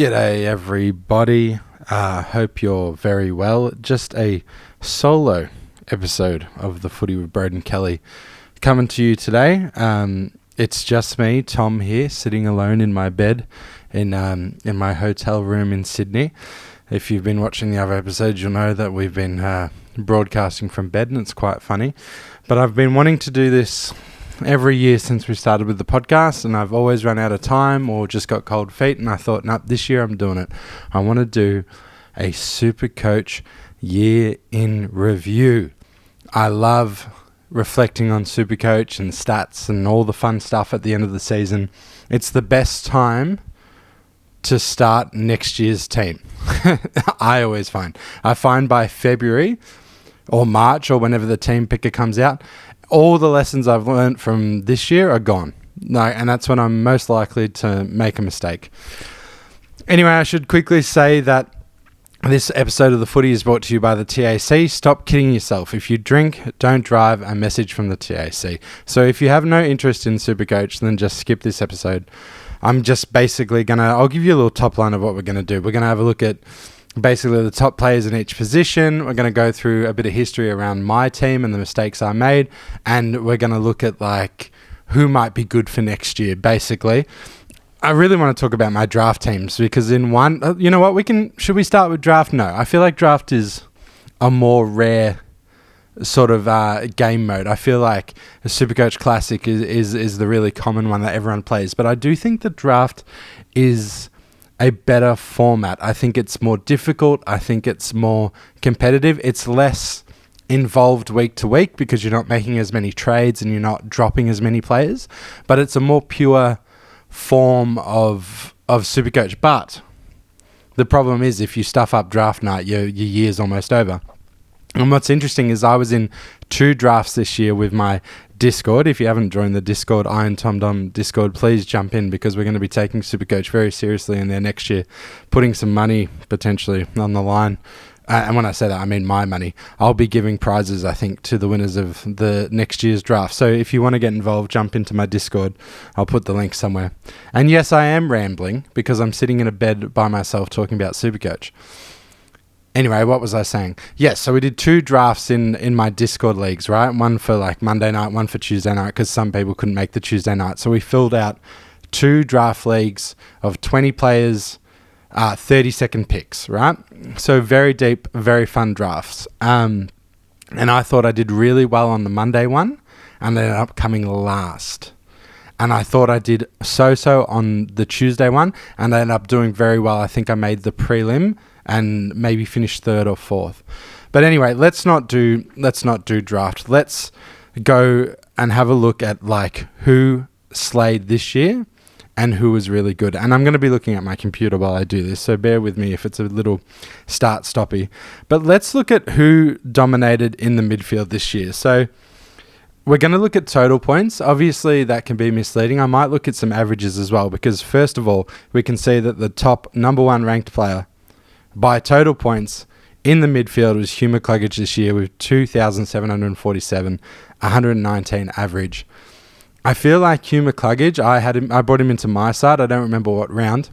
G'day everybody, hope you're very well. Just a solo episode of the Footy with Broden Kelly coming to you today. It's just me, Tom, here, sitting alone in my bed in my hotel room in Sydney. If you've been watching the other episodes, you'll know that we've been broadcasting from bed, and it's quite funny. But I've been wanting to do this every year since we started with the podcast, and I've always run out of time or just got cold feet, and I thought, nope, this year I'm doing it. I want to do a SuperCoach year in review. I love reflecting on SuperCoach and stats and all the fun stuff at the end of the season. It's the best time to start next year's team. I always find. I find by February or March or whenever the team picker comes out, all the lessons I've learned from this year are gone. No, and that's when I'm most likely to make a mistake. Anyway, I should quickly say that this episode of The Footy is brought to you by the TAC. Stop kidding yourself. If you drink, don't drive. A message from the TAC. So if you have no interest in SuperCoach, then just skip this episode. I'm just basically I'll give you a little top line of what we're going to do. We're going to have a look at basically the top players in each position. We're going to go through a bit of history around my team and the mistakes I made. And we're going to look at who might be good for next year, basically. I really want to talk about my draft teams because in one, you know what, should we start with draft? No, I feel like draft is a more rare sort of game mode. I feel like a SuperCoach Classic is the really common one that everyone plays. But I do think the draft is a better format. I think it's more difficult. I think it's more competitive. It's less involved week to week because you're not making as many trades and you're not dropping as many players. But it's a more pure form of SuperCoach. But the problem is if you stuff up draft night, your year's almost over. And what's interesting is I was in 2 drafts this year with my Discord. If you haven't joined the Discord, Iron Tom Dom Discord, please jump in because we're going to be taking SuperCoach very seriously in there next year, putting some money potentially on the line. And when I say that, I mean my money. I'll be giving prizes, I think, to the winners of the next year's draft. So if you want to get involved, jump into my Discord. I'll put the link somewhere. And yes, I am rambling because I'm sitting in a bed by myself talking about SuperCoach. Anyway, what was I saying? Yes, so we did 2 drafts in my Discord leagues, right? One for Monday night, one for Tuesday night, because some people couldn't make the Tuesday night. So we filled out 2 draft leagues of 20 players, 30-second picks, right? So very deep, very fun drafts. And I thought I did really well on the Monday one, and I ended up coming last. And I thought I did so on the Tuesday one, and I ended up doing very well. I think I made the prelim and maybe finished 3rd or 4th. But anyway, let's not do draft. Let's go and have a look at who slayed this year and who was really good. And I'm going to be looking at my computer while I do this, so bear with me if it's a little start-stoppy. But let's look at who dominated in the midfield this year. So we're going to look at total points. Obviously, that can be misleading. I might look at some averages as well because, first of all, we can see that the top number 1 ranked player by total points in the midfield was Hugh McCluggage this year with 2,747, 119 average. I feel like Hugh McCluggage, I brought him into my side. I don't remember what round.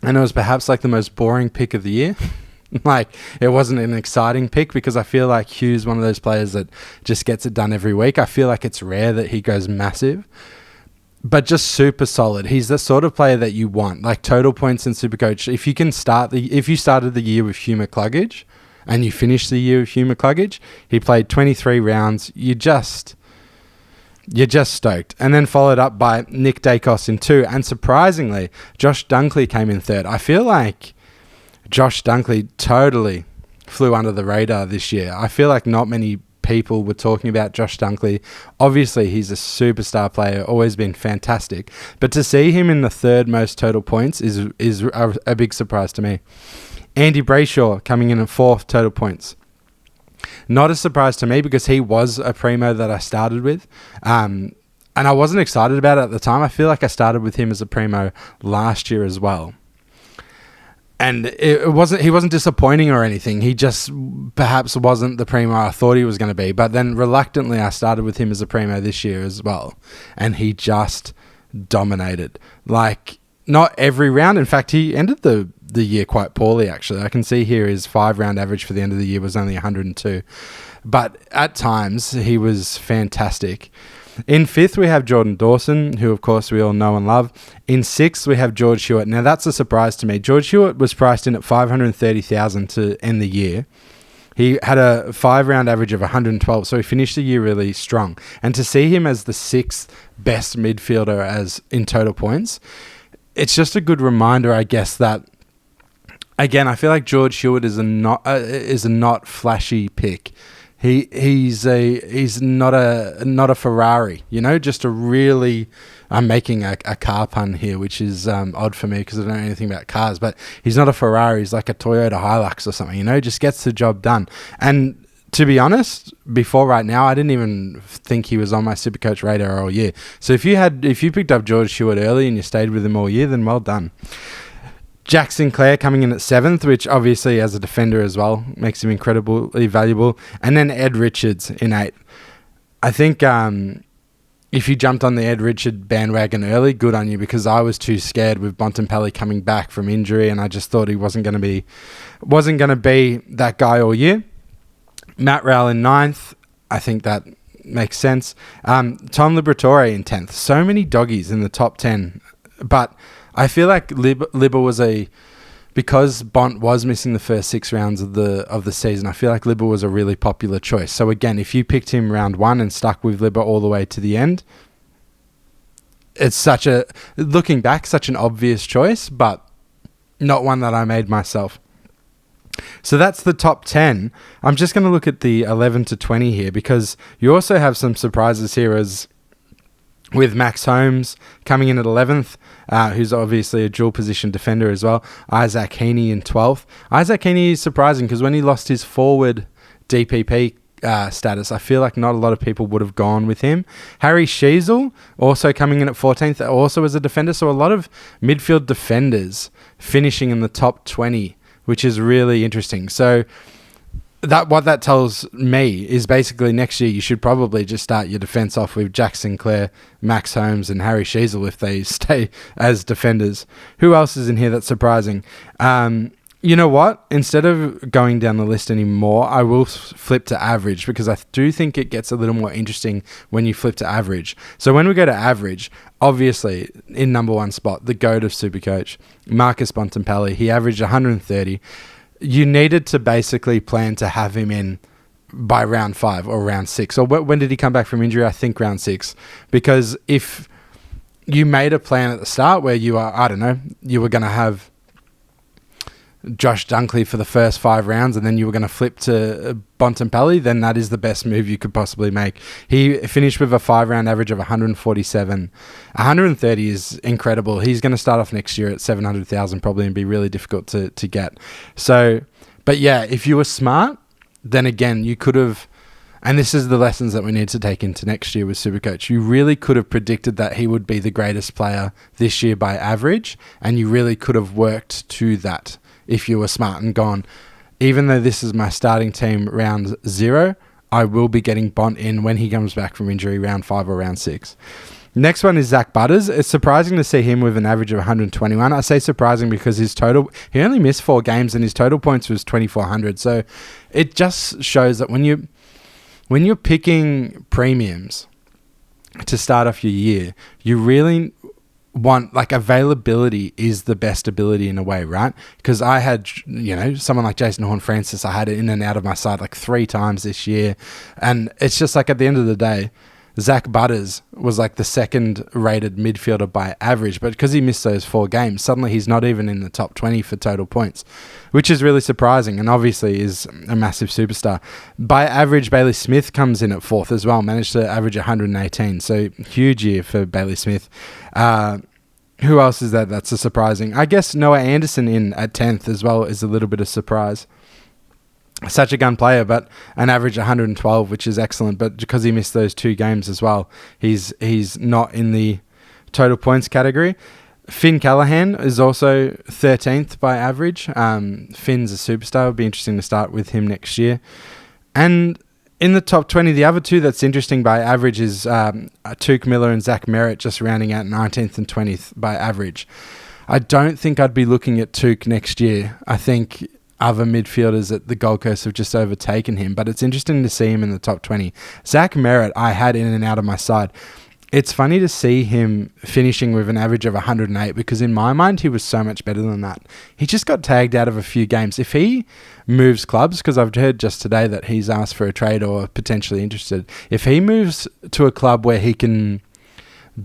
And it was perhaps the most boring pick of the year. It wasn't an exciting pick because I feel like Hugh's one of those players that just gets it done every week. I feel like it's rare that he goes massive, but just super solid. He's the sort of player that you want, total points in SuperCoach. If you started the year with Hugh McCluggage and you finished the year with Hugh McCluggage, he played 23 rounds. You're just stoked. And then followed up by Nick Dacos in 2. And surprisingly, Josh Dunkley came in 3rd. I feel like Josh Dunkley totally flew under the radar this year. I feel like not many people were talking about Josh Dunkley. Obviously, he's a superstar player, always been fantastic. But to see him in the 3rd most total points is a big surprise to me. Andy Brayshaw coming in at 4th total points. Not a surprise to me because he was a primo that I started with. And I wasn't excited about it at the time. I feel like I started with him as a primo last year as well. And he wasn't disappointing or anything. He just perhaps wasn't the primo I thought he was going to be. But then reluctantly, I started with him as a primo this year as well. And he just dominated. not every round. In fact, he ended the year quite poorly, actually. I can see here his 5-round average for the end of the year was only 102. But at times, he was fantastic. In 5th, we have Jordan Dawson, who, of course, we all know and love. In 6th, we have George Hewitt. Now, that's a surprise to me. George Hewitt was priced in at $530,000 to end the year. He had a 5-round average of 112, so he finished the year really strong. And to see him as the 6th best midfielder as in total points, it's just a good reminder, I guess, that, again, I feel like George Hewitt is a not flashy pick. He's not a Ferrari, just a really. I'm making a car pun here, which is odd for me because I don't know anything about cars. But he's not a Ferrari. He's like a Toyota Hilux or something. Just gets the job done. And to be honest, before right now, I didn't even think he was on my SuperCoach radar all year. So if you picked up George Hewitt early and you stayed with him all year, then well done. Jack Sinclair coming in at 7th, which obviously as a defender as well makes him incredibly valuable. And then Ed Richards in 8th. I think if you jumped on the Ed Richard bandwagon early, good on you, because I was too scared with Bontempelli coming back from injury, and I just thought he wasn't going to be that guy all year. Matt Rowell in 9th. I think that makes sense. Tom Liberatore in 10th. So many doggies in the top 10, but I feel like Libba was because Bont was missing the first 6 rounds of the season. I feel like Libba was a really popular choice. So again, if you picked him round 1 and stuck with Libba all the way to the end, it's looking back, such an obvious choice, but not one that I made myself. So that's the top 10. I'm just going to look at the 11 to 20 here, because you also have some surprises here as with Max Holmes coming in at 11th, who's obviously a dual position defender as well. Isaac Heaney in 12th. Isaac Heaney is surprising because when he lost his forward DPP status, I feel like not a lot of people would have gone with him. Harry Sheezel also coming in at 14th, also as a defender. So a lot of midfield defenders finishing in the top 20, which is really interesting. So what that tells me is basically next year you should probably just start your defence off with Jack Sinclair, Max Holmes and Harry Sheezel if they stay as defenders. Who else is in here that's surprising? You know what? Instead of going down the list anymore, I will flip to average, because I do think it gets a little more interesting when you flip to average. So when we go to average, obviously in number 1 spot, the GOAT of SuperCoach, Marcus Bontempelli, he averaged 130. You needed to basically plan to have him in by round 5 or round 6. Or when did he come back from injury? I think round 6. Because if you made a plan at the start where you were going to have Josh Dunkley for the first 5 rounds and then you were going to flip to Bontempelli, then that is the best move you could possibly make. He finished with a 5-round average of 147. 130 is incredible. He's going to start off next year at 700,000 probably and be really difficult to get. So, but yeah, if you were smart, then again, you could have, and this is the lessons that we need to take into next year with SuperCoach. You really could have predicted that he would be the greatest player this year by average, and you really could have worked to that if you were smart and gone, even though this is my starting team round 0, I will be getting Bont in when he comes back from injury round 5 or round 6. Next one is Zach Butters. It's surprising to see him with an average of 121. I say surprising because he only missed 4 games and his total points was 2,400. So it just shows that when you're picking premiums to start off your year, you really want, like, availability is the best ability in a way, right? Because I had, someone like Jason Horne-Francis, I had it in and out of my side like 3 times this year. And it's just like at the end of the day, Zach Butters was like the 2nd rated midfielder by average, but because he missed those 4 games, suddenly he's not even in the top 20 for total points, which is really surprising and obviously is a massive superstar. By average, Bailey Smith comes in at 4th as well, managed to average 118, so huge year for Bailey Smith. Who else is that's a surprising? I guess Noah Anderson in at 10th as well is a little bit of surprise. Such a gun player, but an average 112, which is excellent. But because he missed those 2 games as well, he's not in the total points category. Finn Callahan is also 13th by average. Finn's a superstar. It'll be interesting to start with him next year. And in the top 20, the other 2 that's interesting by average is Tuke Miller and Zach Merritt, just rounding out 19th and 20th by average. I don't think I'd be looking at Touk next year. I think other midfielders at the Gold Coast have just overtaken him, but it's interesting to see him in the top 20. Zach Merritt, I had in and out of my side. It's funny to see him finishing with an average of 108 because in my mind, he was so much better than that. He just got tagged out of a few games. If he moves clubs, because I've heard just today that he's asked for a trade or potentially interested, if he moves to a club where he can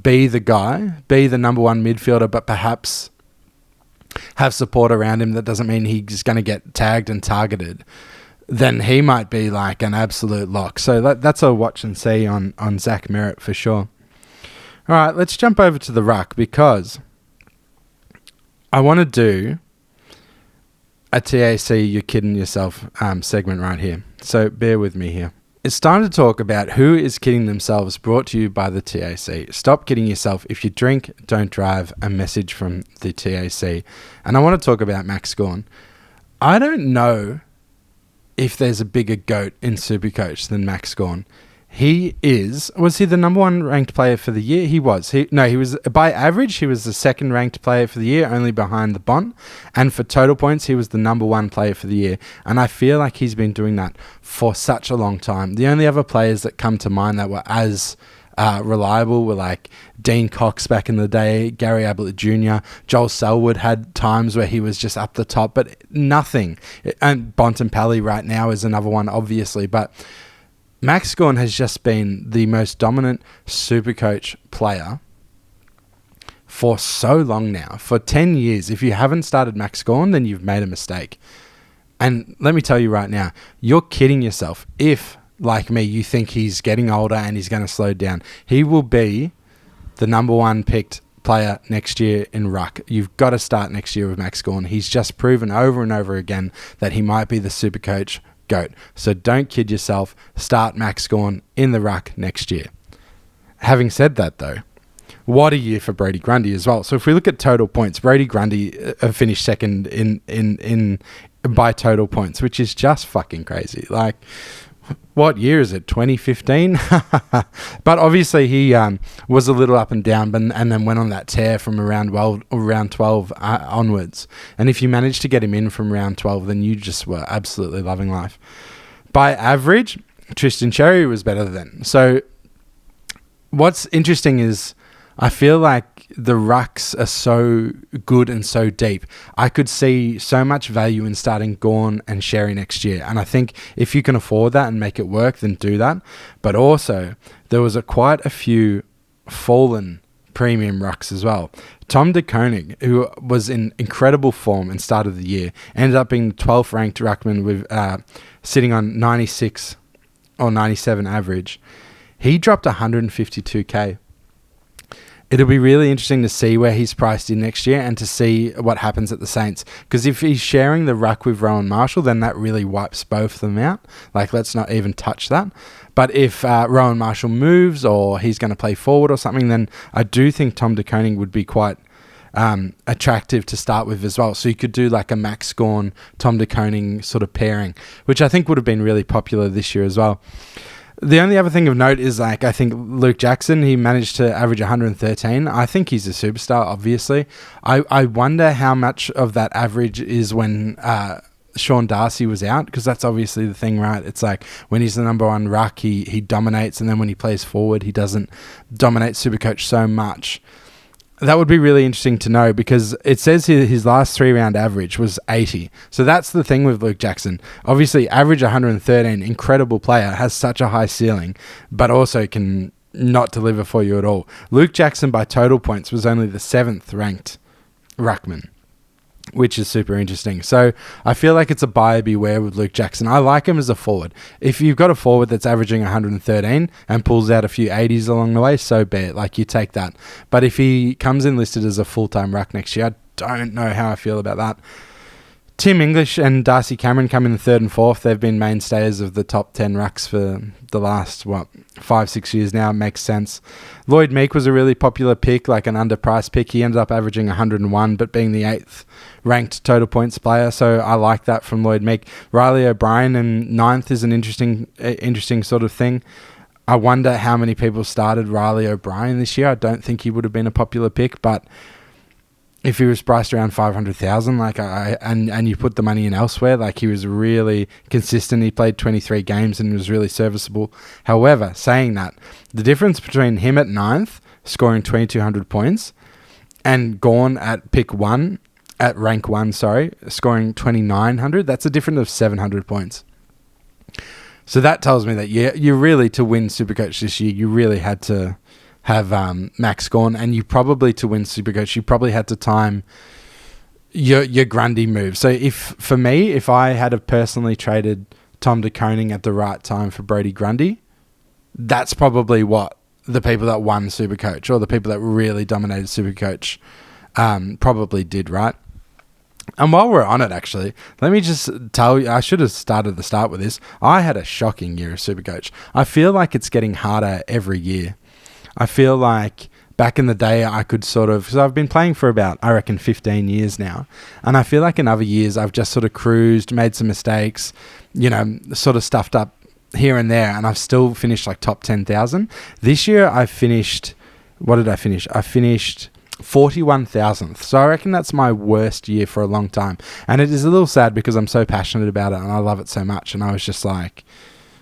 be the guy, be the number one midfielder, but perhaps have support around him, that doesn't mean he's going to get tagged and targeted, then he might be like an absolute lock. So that's a watch and see on Zach Merritt for sure. All right, let's jump over to the ruck because I want to do a TAC You're Kidding Yourself segment right here. So bear with me here. It's time to talk about who is kidding themselves, brought to you by the TAC. Stop kidding yourself. If you drink, don't drive. A message from the TAC. And I want to talk about Max Gawn. I don't know if there's a bigger GOAT in SuperCoach than Max Gawn. Was he the number one ranked player for the year? He was. He was, by average, he was the second ranked player for the year, only behind the Bont. And for total points, he was the number one player for the year. And I feel like he's been doing that for such a long time. The only other players that come to mind that were as reliable were like Dean Cox back in the day, Gary Ablett Jr., Joel Selwood had times where he was just up the top, but nothing. And Bontempelli right now is another one, obviously, but Max Gawn has just been the most dominant SuperCoach player for so long now, for 10 years. If you haven't started Max Gawn, then you've made a mistake. And let me tell you right now, you're kidding yourself if, like me, you think he's getting older and he's going to slow down. He will be the number one picked player next year in ruck. You've got to start next year with Max Gawn. He's just proven over and over again that he might be the SuperCoach GOAT. So don't kid yourself. Start Max Gawn in the ruck next year. Having said that, though, what a year for Brody Grundy as well. So if we look at total points, Brody Grundy finished second in by total points, which is just fucking crazy. Like, what year is it? 2015? But obviously he was a little up and down and then went on that tear from around 12 onwards. And if you managed to get him in from round 12, then you just were absolutely loving life. By average, Tristan Cherry was better then. So what's interesting is I feel like the rucks are so good and so deep. I could see so much value in starting Gawn and Sherry next year. And I think if you can afford that and make it work, then do that. But also, there was quite a few fallen premium rucks as well. Tom de Koning, who was in incredible form and start of the year, ended up being the 12th ranked ruckman with sitting on 96 or 97 average. He dropped 152k. It'll be really interesting to see where he's priced in next year and to see what happens at the Saints. Because if he's sharing the ruck with Rowan Marshall, then that really wipes both of them out. Like, let's not even touch that. But if Rowan Marshall moves or he's going to play forward or something, then I do think Tom de Koning would be quite attractive to start with as well. So you could do like a Max Gawn, Tom de Koning sort of pairing, which I think would have been really popular this year as well. The only other thing of note is, like, I think Luke Jackson, he managed to average 113. I think he's a superstar, obviously. I wonder how much of that average is when Sean Darcy was out, because that's obviously the thing, right? It's like when he's the number one ruck, he dominates, and then when he plays forward, he doesn't dominate SuperCoach so much. That would be really interesting to know, because it says here his last 3-round average was 80. So that's the thing with Luke Jackson. Obviously, average 113, incredible player, has such a high ceiling, but also can not deliver for you at all. Luke Jackson, by total points, was only the 7th ranked ruckman, which is super interesting. So I feel like it's a buyer beware with Luke Jackson. I like him as a forward. If you've got a forward that's averaging 113 and pulls out a few 80s along the way, so be it. Like, you take that. But if he comes in listed as a full-time ruck next year, I don't know how I feel about that. Tim English and Darcy Cameron come in the 3rd and 4th. They've been mainstays of the top 10 rucks for the last, 5-6 years now. It makes sense. Lloyd Meek was a really popular pick, like an underpriced pick. He ended up averaging 101, but being the 8th ranked total points player. So I like that from Lloyd Meek. Riley O'Brien in 9th is an interesting sort of thing. I wonder how many people started Riley O'Brien this year. I don't think he would have been a popular pick, but if he was priced around 500,000, and you put the money in elsewhere, like he was really consistent. He played 23 games and was really serviceable. However, saying that, the difference between him at 9th, scoring 2,200 points, and Gawn at rank 1, scoring 2,900, that's a difference of 700 points. So that tells me that you really, to win Supercoach this year, you really had to have Max Gawn, and you probably, to win Supercoach, you probably had to time your Grundy move. So if I had have personally traded Tom De Koning at the right time for Brodie Grundy, that's probably what the people that won Supercoach, or the people that really dominated Supercoach, probably did, right? And while we're on it, actually, let me just tell you, I should have started the start with this. I had a shocking year of Supercoach. I feel like it's getting harder every year. I feel like back in the day I could because I've been playing for about, I reckon, 15 years now. And I feel like in other years I've just sort of cruised, made some mistakes, sort of stuffed up here and there, and I've still finished like top 10,000. This year I finished, what did I finish? I finished 41,000th. So I reckon that's my worst year for a long time. And it is a little sad because I'm so passionate about it and I love it so much. And I was just like,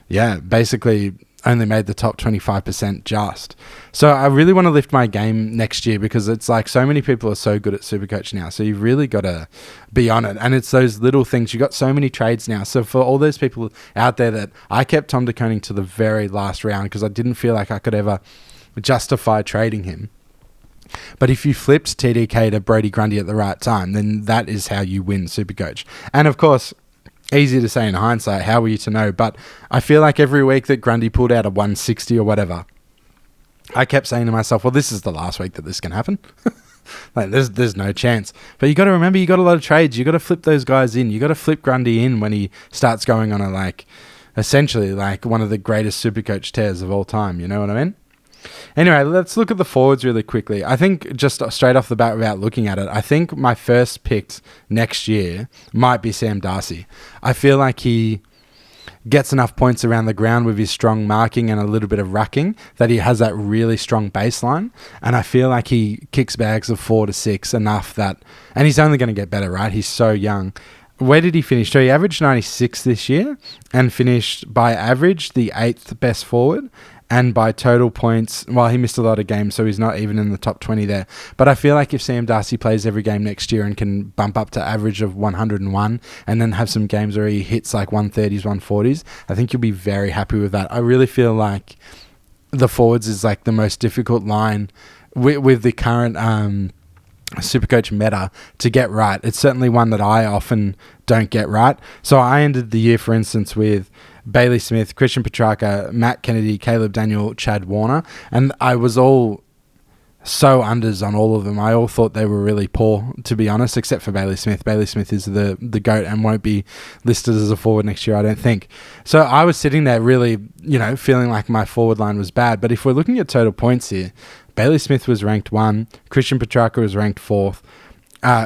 basically only made the top 25% just. So I really want to lift my game next year, because it's like so many people are so good at Supercoach now. So you've really got to be on it. And it's those little things. You've got so many trades now. So for all those people out there that I kept Tom De Koning to the very last round because I didn't feel like I could ever justify trading him. But if you flipped TDK to Brodie Grundy at the right time, then that is how you win Supercoach. And of course, easy to say in hindsight, how were you to know? But I feel like every week that Grundy pulled out a 160 or whatever, I kept saying to myself, well, this is the last week that this can happen. Like there's no chance. But you got to remember, you got a lot of trades. You got to flip those guys in. You got to flip Grundy in when he starts going on a essentially one of the greatest Supercoach tears of all time. You know what I mean? Anyway, let's look at the forwards really quickly. I think just straight off the bat without looking at it, I think my first pick next year might be Sam Darcy. I feel like he gets enough points around the ground with his strong marking and a little bit of rucking that he has that really strong baseline. And I feel like he kicks bags of 4 to 6 enough that, and he's only going to get better, right? He's so young. Where did he finish? So he averaged 96 this year and finished by average the 8th best forward. And by total points, well, he missed a lot of games, so he's not even in the top 20 there. But I feel like if Sam Darcy plays every game next year and can bump up to average of 101 and then have some games where he hits like 130s, 140s, I think you'll be very happy with that. I really feel like the forwards is like the most difficult line with the current Supercoach meta to get right. It's certainly one that I often don't get right. So I ended the year, for instance, with Bailey Smith, Christian Petrarca, Matt Kennedy, Caleb Daniel, Chad Warner, and I was all so unders on all of them. I all thought they were really poor, to be honest, except for Bailey Smith. Bailey Smith is the GOAT and won't be listed as a forward next year, I don't think. So I was sitting there really, feeling like my forward line was bad. But if we're looking at total points here, Bailey Smith was ranked 1, Christian Petrarca was ranked 4th,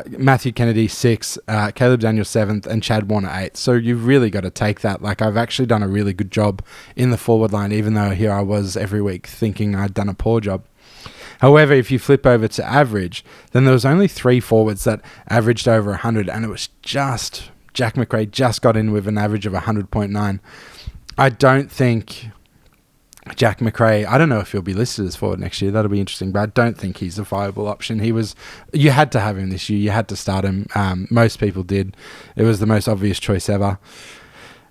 Matthew Kennedy 6th, Caleb Daniel 7th, and Chad Warner 8th. So you've really got to take that. Like, I've actually done a really good job in the forward line, even though here I was every week thinking I'd done a poor job. However, if you flip over to average, then there was only 3 forwards that averaged over 100, and it was just Jack McRae just got in with an average of 100.9. I don't think Jack McRae, I don't know if he'll be listed as forward next year. That'll be interesting, but I don't think he's a viable option. You had to have him this year. You had to start him. Most people did. It was the most obvious choice ever.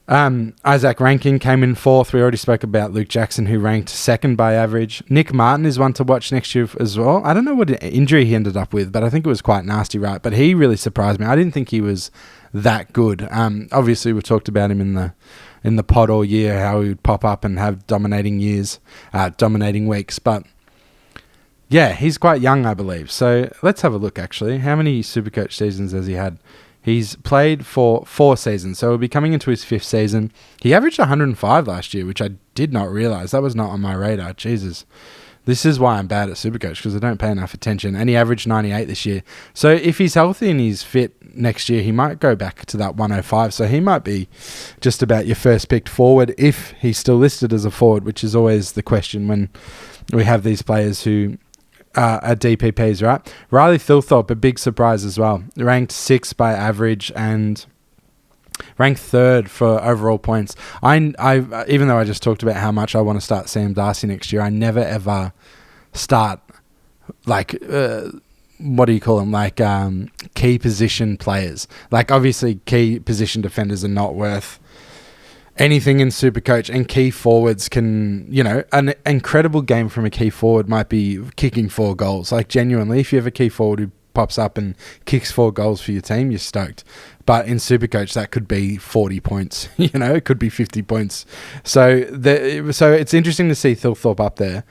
Isaac Rankin came in 4th. We already spoke about Luke Jackson, who ranked 2nd by average. Nick Martin is one to watch next year as well. I don't know what injury he ended up with, but I think it was quite nasty, right? But he really surprised me. I didn't think he was that good. Obviously, we've talked about him in the pod all year, how he would pop up and have dominating weeks. But yeah, he's quite young, I believe. So let's have a look, actually. How many Supercoach seasons has he had? He's played for 4 seasons, so he'll be coming into his 5th season. He averaged 105 last year, which I did not realise. That was not on my radar. Jesus. This is why I'm bad at Supercoach, because I don't pay enough attention. And he averaged 98 this year. So if he's healthy and he's fit next year, he might go back to that 105. So he might be just about your first picked forward if he's still listed as a forward, which is always the question when we have these players who at DPPs, right? Riley Thilthorpe, a big surprise as well. Ranked 6th by average and ranked 3rd for overall points. I even though I just talked about how much I want to start Sam Darcy next year, I never ever start like what do you call them? Like key position players. Like obviously key position defenders are not worth anything in SuperCoach, and key forwards can, an incredible game from a key forward might be kicking 4 goals. Like genuinely, if you have a key forward who pops up and kicks 4 goals for your team, you're stoked. But in SuperCoach, that could be 40 points. It could be 50 points. So it's interesting to see Thilthorpe up there.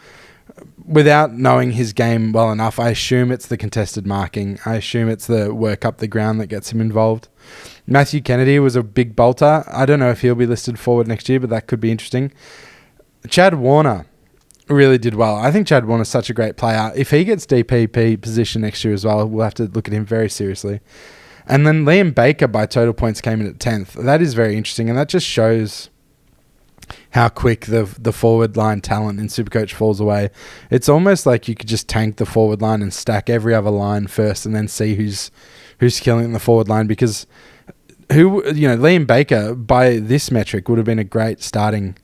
Without knowing his game well enough, I assume it's the contested marking. I assume it's the work up the ground that gets him involved. Matthew Kennedy was a big bolter. I don't know if he'll be listed forward next year, but that could be interesting. Chad Warner really did well. I think Chad Warner's such a great player. If he gets DPP position next year as well, we'll have to look at him very seriously. And then Liam Baker by total points came in at 10th. That is very interesting, and that just shows how quick the forward line talent in SuperCoach falls away. It's almost like you could just tank the forward line and stack every other line first and then see who's killing the forward line, because Liam Baker by this metric would have been a great starting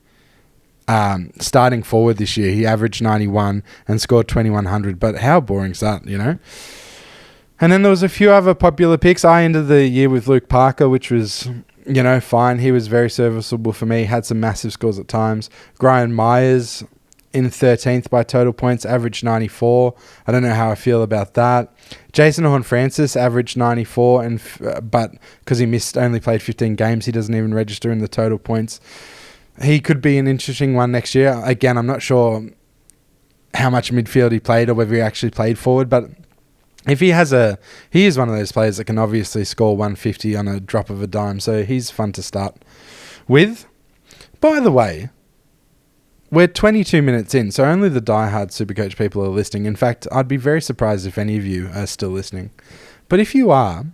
forward this year. He averaged 91 and scored 2,100, but how boring is that, And then there was a few other popular picks. I ended the year with Luke Parker, which was fine. He was very serviceable for me. Had some massive scores at times. Brian Myers in 13th by total points, averaged 94. I don't know how I feel about that. Jason Horn-Francis averaged 94, but because he only played 15 games, he doesn't even register in the total points. He could be an interesting one next year. Again, I'm not sure how much midfield he played or whether he actually played forward, but if he is one of those players that can obviously score 150 on a drop of a dime, so he's fun to start with. By the way, we're 22 minutes in, so only the diehard SuperCoach people are listening. In fact, I'd be very surprised if any of you are still listening. But if you are,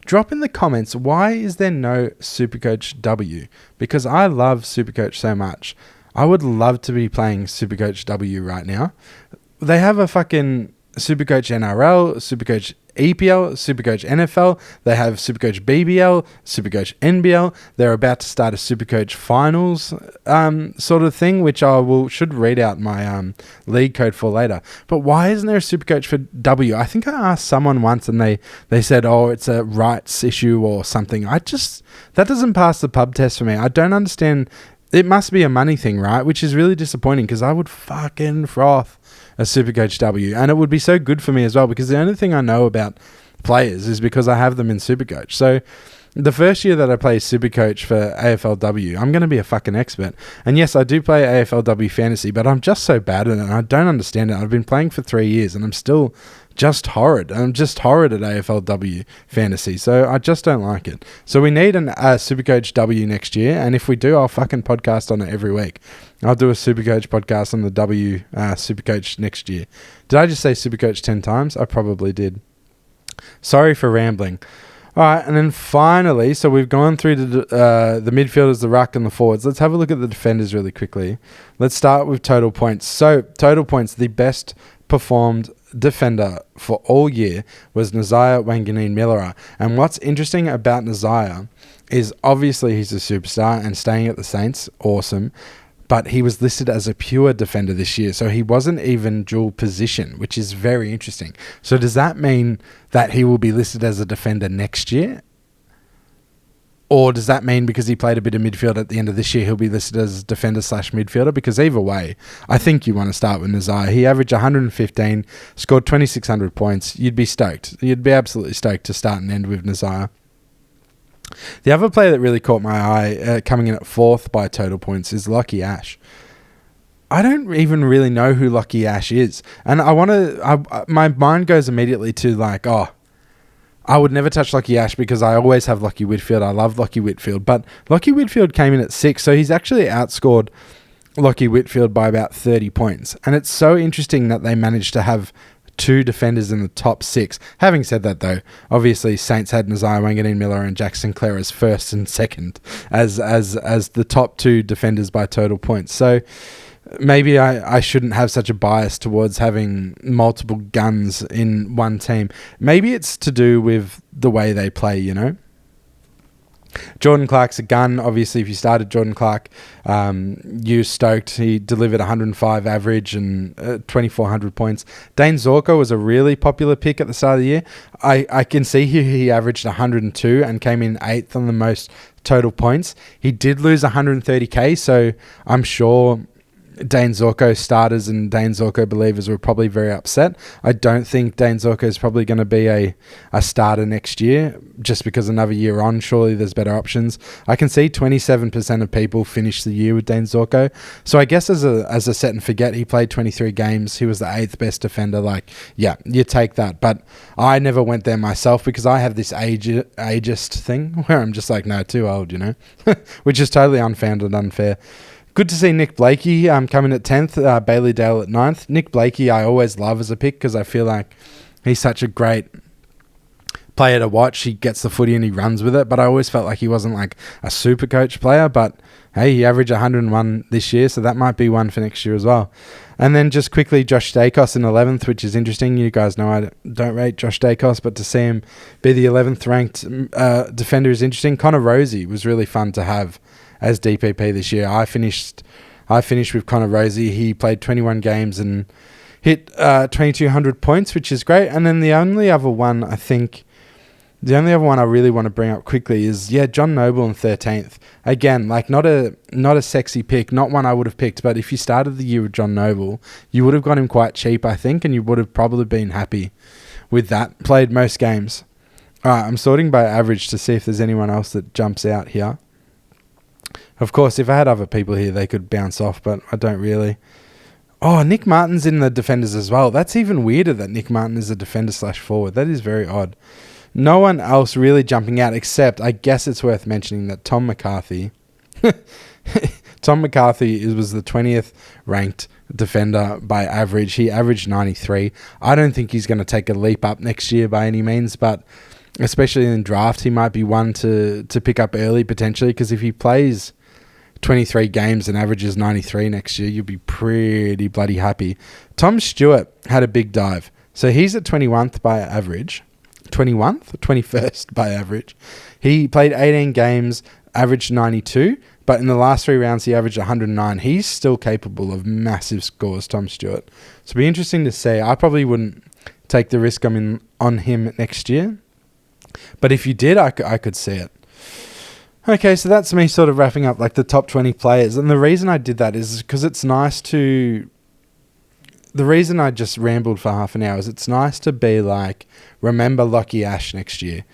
drop in the comments, why is there no SuperCoach W? Because I love SuperCoach so much. I would love to be playing SuperCoach W right now. They have a fucking SuperCoach NRL, SuperCoach EPL, SuperCoach NFL. They have SuperCoach BBL, SuperCoach NBL. They're about to start a SuperCoach finals sort of thing, which should read out my league code for later. But why isn't there a SuperCoach for W? I think I asked someone once and they said, it's a rights issue or something. That doesn't pass the pub test for me. I don't understand. It must be a money thing, right? Which is really disappointing, because I would fucking froth a SuperCoach W, and it would be so good for me as well, because the only thing I know about players is because I have them in SuperCoach. So the first year that I play SuperCoach for AFLW, I'm going to be a fucking expert. And yes, I do play AFLW fantasy, but I'm just so bad at it, and I don't understand it. I've been playing for 3 years, and I'm still just horrid. I'm just horrid at AFLW fantasy, so I just don't like it. So we need a SuperCoach W next year, and if we do, I'll fucking podcast on it every week. I'll do a SuperCoach podcast on the W SuperCoach next year. Did I just say SuperCoach 10 times? I probably did. Sorry for rambling. All right, and then finally, so we've gone through the midfielders, the ruck, and the forwards. Let's have a look at the defenders really quickly. Let's start with total points. So total points, the best performed defender for all year was Nasiah Wanganeen-Millera. And what's interesting about Nasiah is obviously he's a superstar and staying at the Saints, awesome. But he was listed as a pure defender this year, so he wasn't even dual position, which is very interesting. So does that mean that he will be listed as a defender next year? Or does that mean because he played a bit of midfield at the end of this year, he'll be listed as defender/midfielder? Because either way, I think you want to start with Nasiah. He averaged 115, scored 2,600 points. You'd be stoked. You'd be absolutely stoked to start and end with Nasiah. The other player that really caught my eye, coming in at 4th by total points, is Lockie Ash. I don't even really know who Lockie Ash is. And my mind goes immediately to I would never touch Lockie Ash because I always have Lockie Whitfield. I love Lockie Whitfield. But Lockie Whitfield came in at 6, so he's actually outscored Lockie Whitfield by about 30 points. And it's so interesting that they managed to have 2 defenders in the top 6. Having said that, though, obviously Saints had Nasiah Wanganeen-Millera and Jack Sinclair as first and second as the top 2 defenders by total points. So maybe I shouldn't have such a bias towards having multiple guns in one team. Maybe it's to do with the way they play, you know? Jordan Clark's a gun. Obviously, if you started Jordan Clark, you stoked. He delivered 105 average and 2,400 points. Dane Zorko was a really popular pick at the start of the year. I can see here he averaged 102 and came in 8th on the most total points. He did lose 130k, so I'm sure Dane Zorko starters and Dane Zorko believers were probably very upset. I don't think Dane Zorko is probably going to be a starter next year just because another year on, surely there's better options. I can see 27% of people finish the year with Dane Zorko. So I guess as a set and forget, he played 23 games. He was the 8th best defender. Like, yeah, you take that. But I never went there myself because I have this ageist thing where I'm just like, no, too old, you know, which is totally unfounded, unfair. Good to see Nick Blakey coming at 10th, Bailey Dale at 9th. Nick Blakey I always love as a pick because I feel like he's such a great player to watch. He gets the footy and he runs with it, but I always felt like he wasn't like a super coach player. But hey, he averaged 101 this year, so that might be one for next year as well. And then just quickly, Josh Dacos in 11th, which is interesting. You guys know I don't rate Josh Dacos, but to see him be the 11th ranked defender is interesting. Connor Rosie was really fun to have as DPP this year. I finished with Connor Rosie. He played 21 games and hit 2,200 points, which is great. And then the only other one I really want to bring up quickly is John Noble in 13th. Again, like not a sexy pick, not one I would have picked, but if you started the year with John Noble, you would have got him quite cheap, I think, and you would have probably been happy with that. Played most games. All right, I'm sorting by average to see if there's anyone else that jumps out here. Of course, if I had other people here, they could bounce off, but I don't really. Oh, Nick Martin's in the defenders as well. That's even weirder that Nick Martin is a defender/forward. That is very odd. No one else really jumping out, except I guess it's worth mentioning that Tom McCarthy was the 20th ranked defender by average. He averaged 93. I don't think he's going to take a leap up next year by any means, but especially in draft, he might be one to pick up early potentially, because if he plays 23 games and averages 93 next year, you'll be pretty bloody happy. Tom Stewart had a big dive. So he's at 21st by average. 21st or 21st by average. He played 18 games, averaged 92, but in the last 3 rounds he averaged 109. He's still capable of massive scores, Tom Stewart. So it'll be interesting to see. I probably wouldn't take the risk on him next year. But if you did, I could see it. Okay, so that's me sort of wrapping up like the top 20 players. And the reason I did that is because it's nice to... The reason I just rambled for half an hour is it's nice to be like, remember Lockie Ash next year.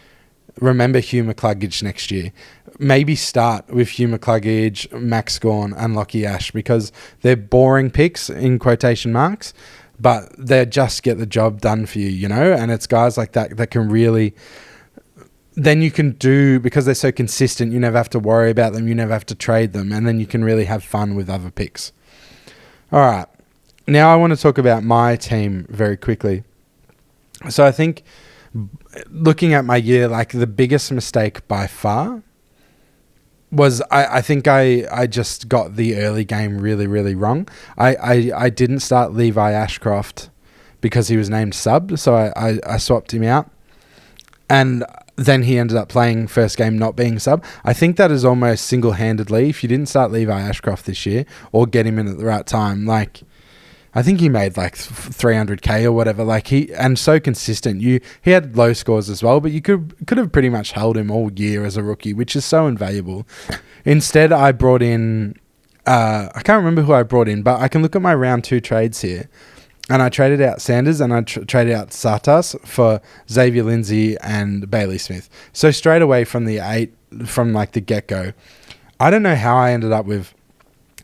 Remember Hugh McCluggage next year. Maybe start with Hugh McCluggage, Max Gawn and Lockie Ash, because they're boring picks in quotation marks, but they just get the job done for you, you know? And it's guys like that that can really... Then you can do, because they're so consistent, you never have to worry about them, you never have to trade them, and then you can really have fun with other picks. All right. Now I want to talk about my team very quickly. So I think looking at my year, like the biggest mistake by far was I think I just got the early game really, really wrong. I didn't start Levi Ashcroft because he was named sub, so I swapped him out. And then he ended up playing first game not being sub. I think that is almost single-handedly, if you didn't start Levi Ashcroft this year or get him in at the right time, like I think he made like 300k or whatever. Like and so consistent. He had low scores as well, but you could have pretty much held him all year as a rookie, which is so invaluable. Instead, I brought in I can't remember who I brought in, but I can look at my round 2 trades here. And I traded out Sanders and I traded out Sartas for Xavier Lindsay and Bailey Smith. So straight away from like the get-go, I don't know how I ended up with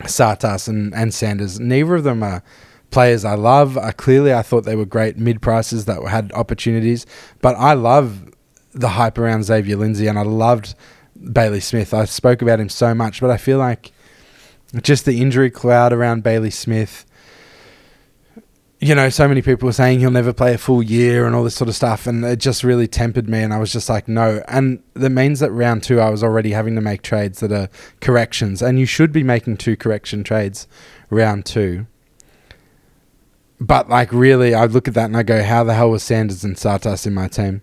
Sartas and Sanders. Neither of them are players I love. Clearly, I thought they were great mid-prices that had opportunities. But I love the hype around Xavier Lindsay and I loved Bailey Smith. I spoke about him so much, but I feel like just the injury cloud around Bailey Smith... so many people were saying he'll never play a full year and all this sort of stuff, and it just really tempered me, and I was just like, no. And that means that round 2 I was already having to make trades that are corrections, and you should be making 2 correction trades round 2. But like, really, I look at that and I go, how the hell was Sanders and Sartas in my team?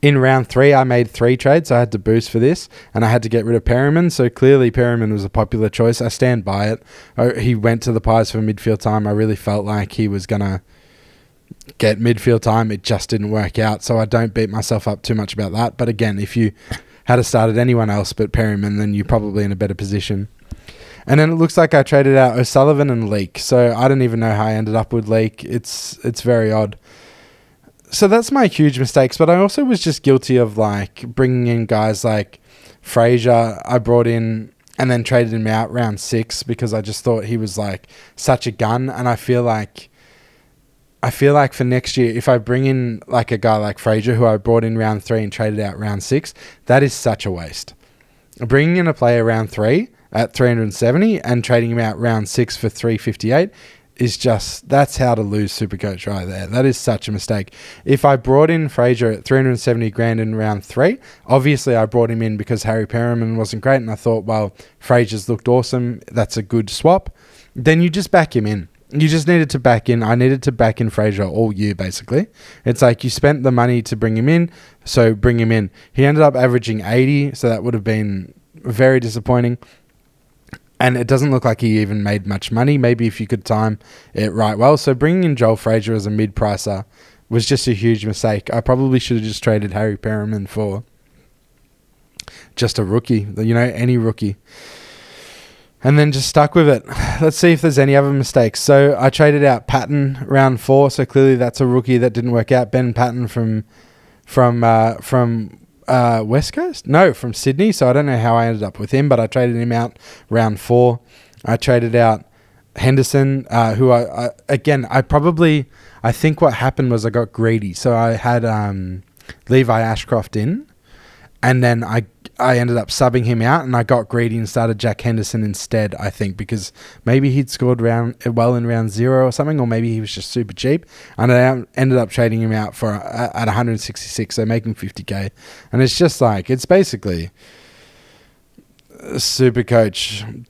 In round 3, I made 3 trades. So I had to boost for this, and I had to get rid of Perryman. So clearly Perryman was a popular choice. I stand by it. He went to the Pies for midfield time. I really felt like he was going to get midfield time. It just didn't work out. So I don't beat myself up too much about that. But again, if you had started anyone else but Perryman, then you're probably in a better position. And then it looks like I traded out O'Sullivan and Leake. So I don't even know how I ended up with Leake. It's very odd. So that's my huge mistakes, but I also was just guilty of like bringing in guys like Fraser. I brought in and then traded him out round 6 because I just thought he was like such a gun. And I feel like for next year, if I bring in like a guy like Fraser, who I brought in round 3 and traded out round 6, that is such a waste. Bringing in a player round 3 at 370 and trading him out round 6 for 358 is just, that's how to lose Supercoach right there. That is such a mistake. If I brought in Fraser at 370 grand in round 3, obviously I brought him in because Harry Perriman wasn't great, and I thought, well, Fraser's looked awesome, that's a good swap. Then you just back him in. You just needed to back in. I needed to back in Fraser all year, basically. It's like you spent the money to bring him in, so bring him in. He ended up averaging 80, so that would have been very disappointing. And it doesn't look like he even made much money, maybe if you could time it right well. So bringing in Joel Fraser as a mid-pricer was just a huge mistake. I probably should have just traded Harry Perriman for just a rookie, any rookie. And then just stuck with it. Let's see if there's any other mistakes. So I traded out Patton round 4, so clearly that's a rookie that didn't work out. Ben Patton from West Coast? No, from Sydney. So I don't know how I ended up with him, but I traded him out round 4. I traded out Henderson, who I think what happened was I got greedy. So I had Levi Ashcroft in, and then I ended up subbing him out, and I got greedy and started Jack Henderson instead, I think, because maybe he'd scored well in round 0 or something, or maybe he was just super cheap, and I ended up trading him out for at 166, so making 50k. And it's just like, it's basically Supercoach,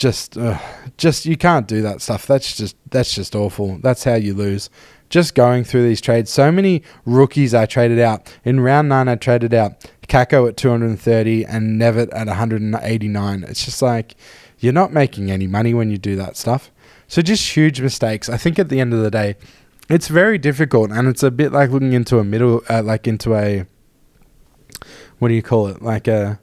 just you can't do that stuff. That's just awful. That's how you lose. Just going through these trades, so many rookies I traded out. In round 9, I traded out Kako at 230 and Nevitt at 189. It's just like, you're not making any money when you do that stuff. So just huge mistakes. I think at the end of the day, it's very difficult, and it's a bit like looking into a middle, into a, what do you call it? Like a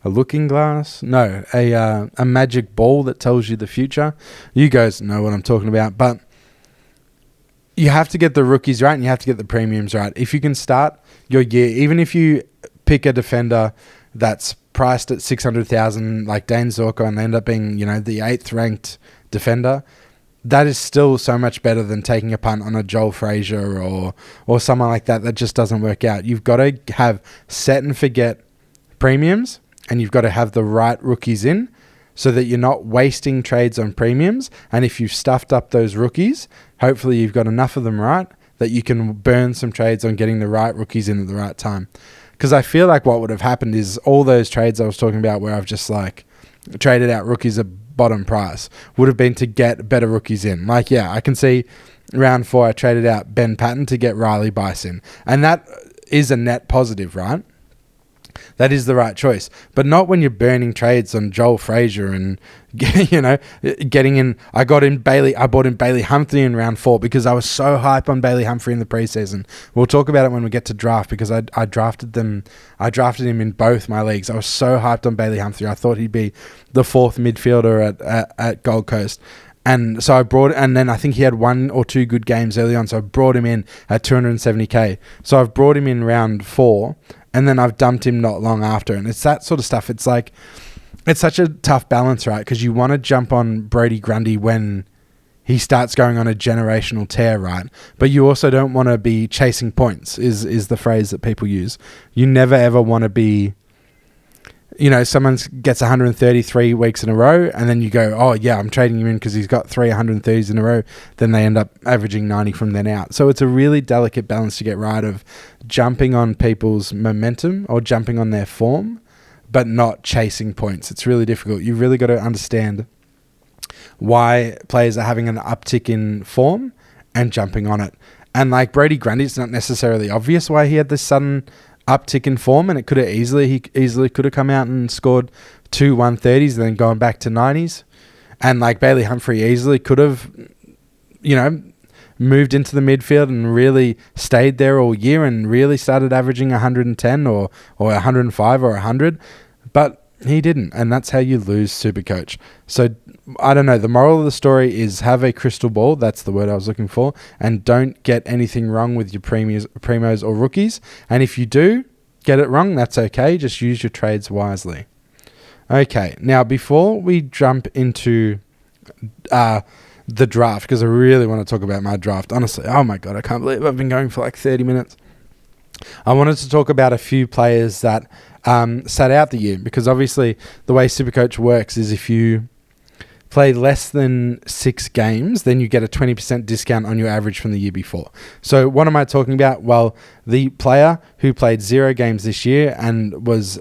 looking glass? No, a magic ball that tells you the future. You guys know what I'm talking about, but you have to get the rookies right and you have to get the premiums right. If you can start your year, even if you pick a defender that's priced at 600,000 like Dane Zorko and they end up being, the 8th ranked defender, that is still so much better than taking a punt on a Joel Fraser or someone like that just doesn't work out. You've got to have set and forget premiums, and you've got to have the right rookies in, so that you're not wasting trades on premiums. And if you've stuffed up those rookies, hopefully you've got enough of them right that you can burn some trades on getting the right rookies in at the right time. Because I feel like what would have happened is all those trades I was talking about where I've just like traded out rookies at bottom price would have been to get better rookies in. Like, yeah, I can see round 4 I traded out Ben Patton to get Riley Bice in. And that is a net positive, right? That is the right choice, but not when you're burning trades on Joel Fraser and getting in. I bought in Bailey Humphrey in round 4 because I was so hype on Bailey Humphrey in the preseason. We'll talk about it when we get to draft, because I drafted him in both my leagues. I was so hyped on Bailey Humphrey. I thought he'd be the 4th midfielder at Gold Coast. And so and then I think he had 1 or 2 good games early on, so I brought him in at 270k. So I've brought him in round 4, and then I've dumped him not long after. And it's that sort of stuff. It's like, it's such a tough balance, right? Because you want to jump on Brody Grundy when he starts going on a generational tear, right? But you also don't want to be chasing points, is the phrase that people use. You never ever want to be someone gets 133 weeks in a row, and then you go, oh yeah, I'm trading him in because he's got 3 130s in a row. Then they end up averaging 90 from then out. So it's a really delicate balance to get right of jumping on people's momentum or jumping on their form, but not chasing points. It's really difficult. You've really got to understand why players are having an uptick in form and jumping on it. And like Brody Grundy, it's not necessarily obvious why he had this sudden uptick in form, and he easily could have come out and scored 2 130s and then gone back to 90s. And like Bailey Humphrey easily could have, moved into the midfield and really stayed there all year and really started averaging 110 or 105 or 100. But he didn't, and that's how you lose SuperCoach. So, I don't know. The moral of the story is have a crystal ball. That's the word I was looking for. And don't get anything wrong with your primos or rookies. And if you do get it wrong, that's okay. Just use your trades wisely. Okay, now before we jump into the draft, because I really want to talk about my draft. Honestly, oh my God, I can't believe I've been going for like 30 minutes. I wanted to talk about a few players that sat out the year, because obviously the way SuperCoach works is if you play less than 6 games, then you get a 20% discount on your average from the year before. So what am I talking about? Well, the player who played 0 games this year and was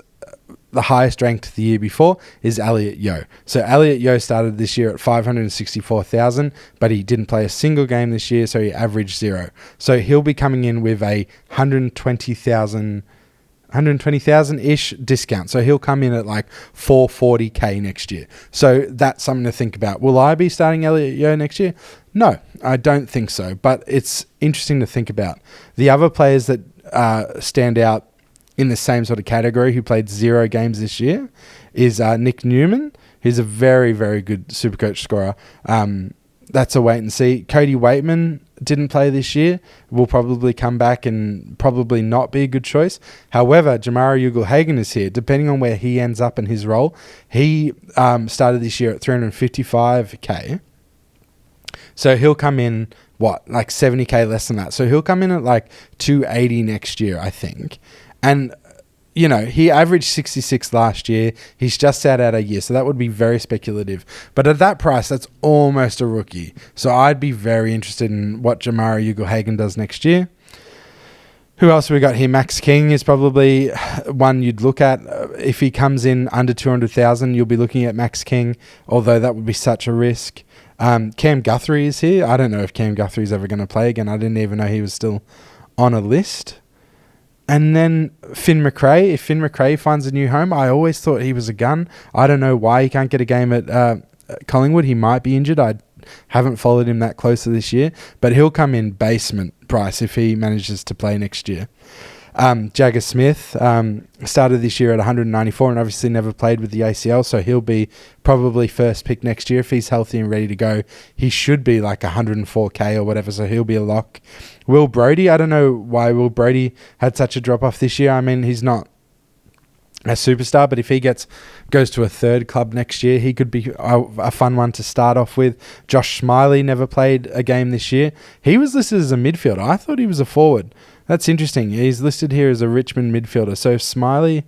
the highest ranked the year before is Elliot Yeo. So Elliot Yeo started this year at 564,000, but he didn't play a single game this year, so he averaged 0. So he'll be coming in with a 120,000-ish discount. So he'll come in at like 440k next year. So that's something to think about. Will I be starting Elliot Yeo next year? No, I don't think so, but it's interesting to think about. The other players that stand out in the same sort of category who played 0 games this year is Nick Newman, who's a very, very good SuperCoach scorer. That's a wait and see. Cody Waitman didn't play this year, will probably come back and probably not be a good choice. However, Jamara Ugle-Hagan is here. Depending on where he ends up in his role, he started this year at 355k. So he'll come in, like 70k less than that. So he'll come in at like 280 next year, I think. And, he averaged 66 last year. He's just sat out a year, so that would be very speculative. But at that price, that's almost a rookie. So I'd be very interested in what Jamara Ugle-Hagan does next year. Who else have we got here? Max King is probably one you'd look at. If he comes in under 200,000, you'll be looking at Max King, although that would be such a risk. Cam Guthrie is here. I don't know if Cam Guthrie's ever going to play again. I didn't even know he was still on a list. And then Finn McRae. If Finn McRae finds a new home, I always thought he was a gun. I don't know why he can't get a game at Collingwood. He might be injured. I haven't followed him that closely this year. But he'll come in basement price if he manages to play next year. Jagger Smith started this year at 194 and obviously never played with the ACL, so he'll be probably first pick next year. If he's healthy and ready to go, he should be like 104k or whatever, so he'll be a lock. Will Brodie, I don't know why Will Brodie had such a drop-off this year. I mean, he's not a superstar, but if he goes to a third club next year, he could be a fun one to start off with. Josh Smiley never played a game this year. He was listed as a midfielder. I thought he was a forward. That's interesting. He's listed here as a Richmond midfielder. So if Smiley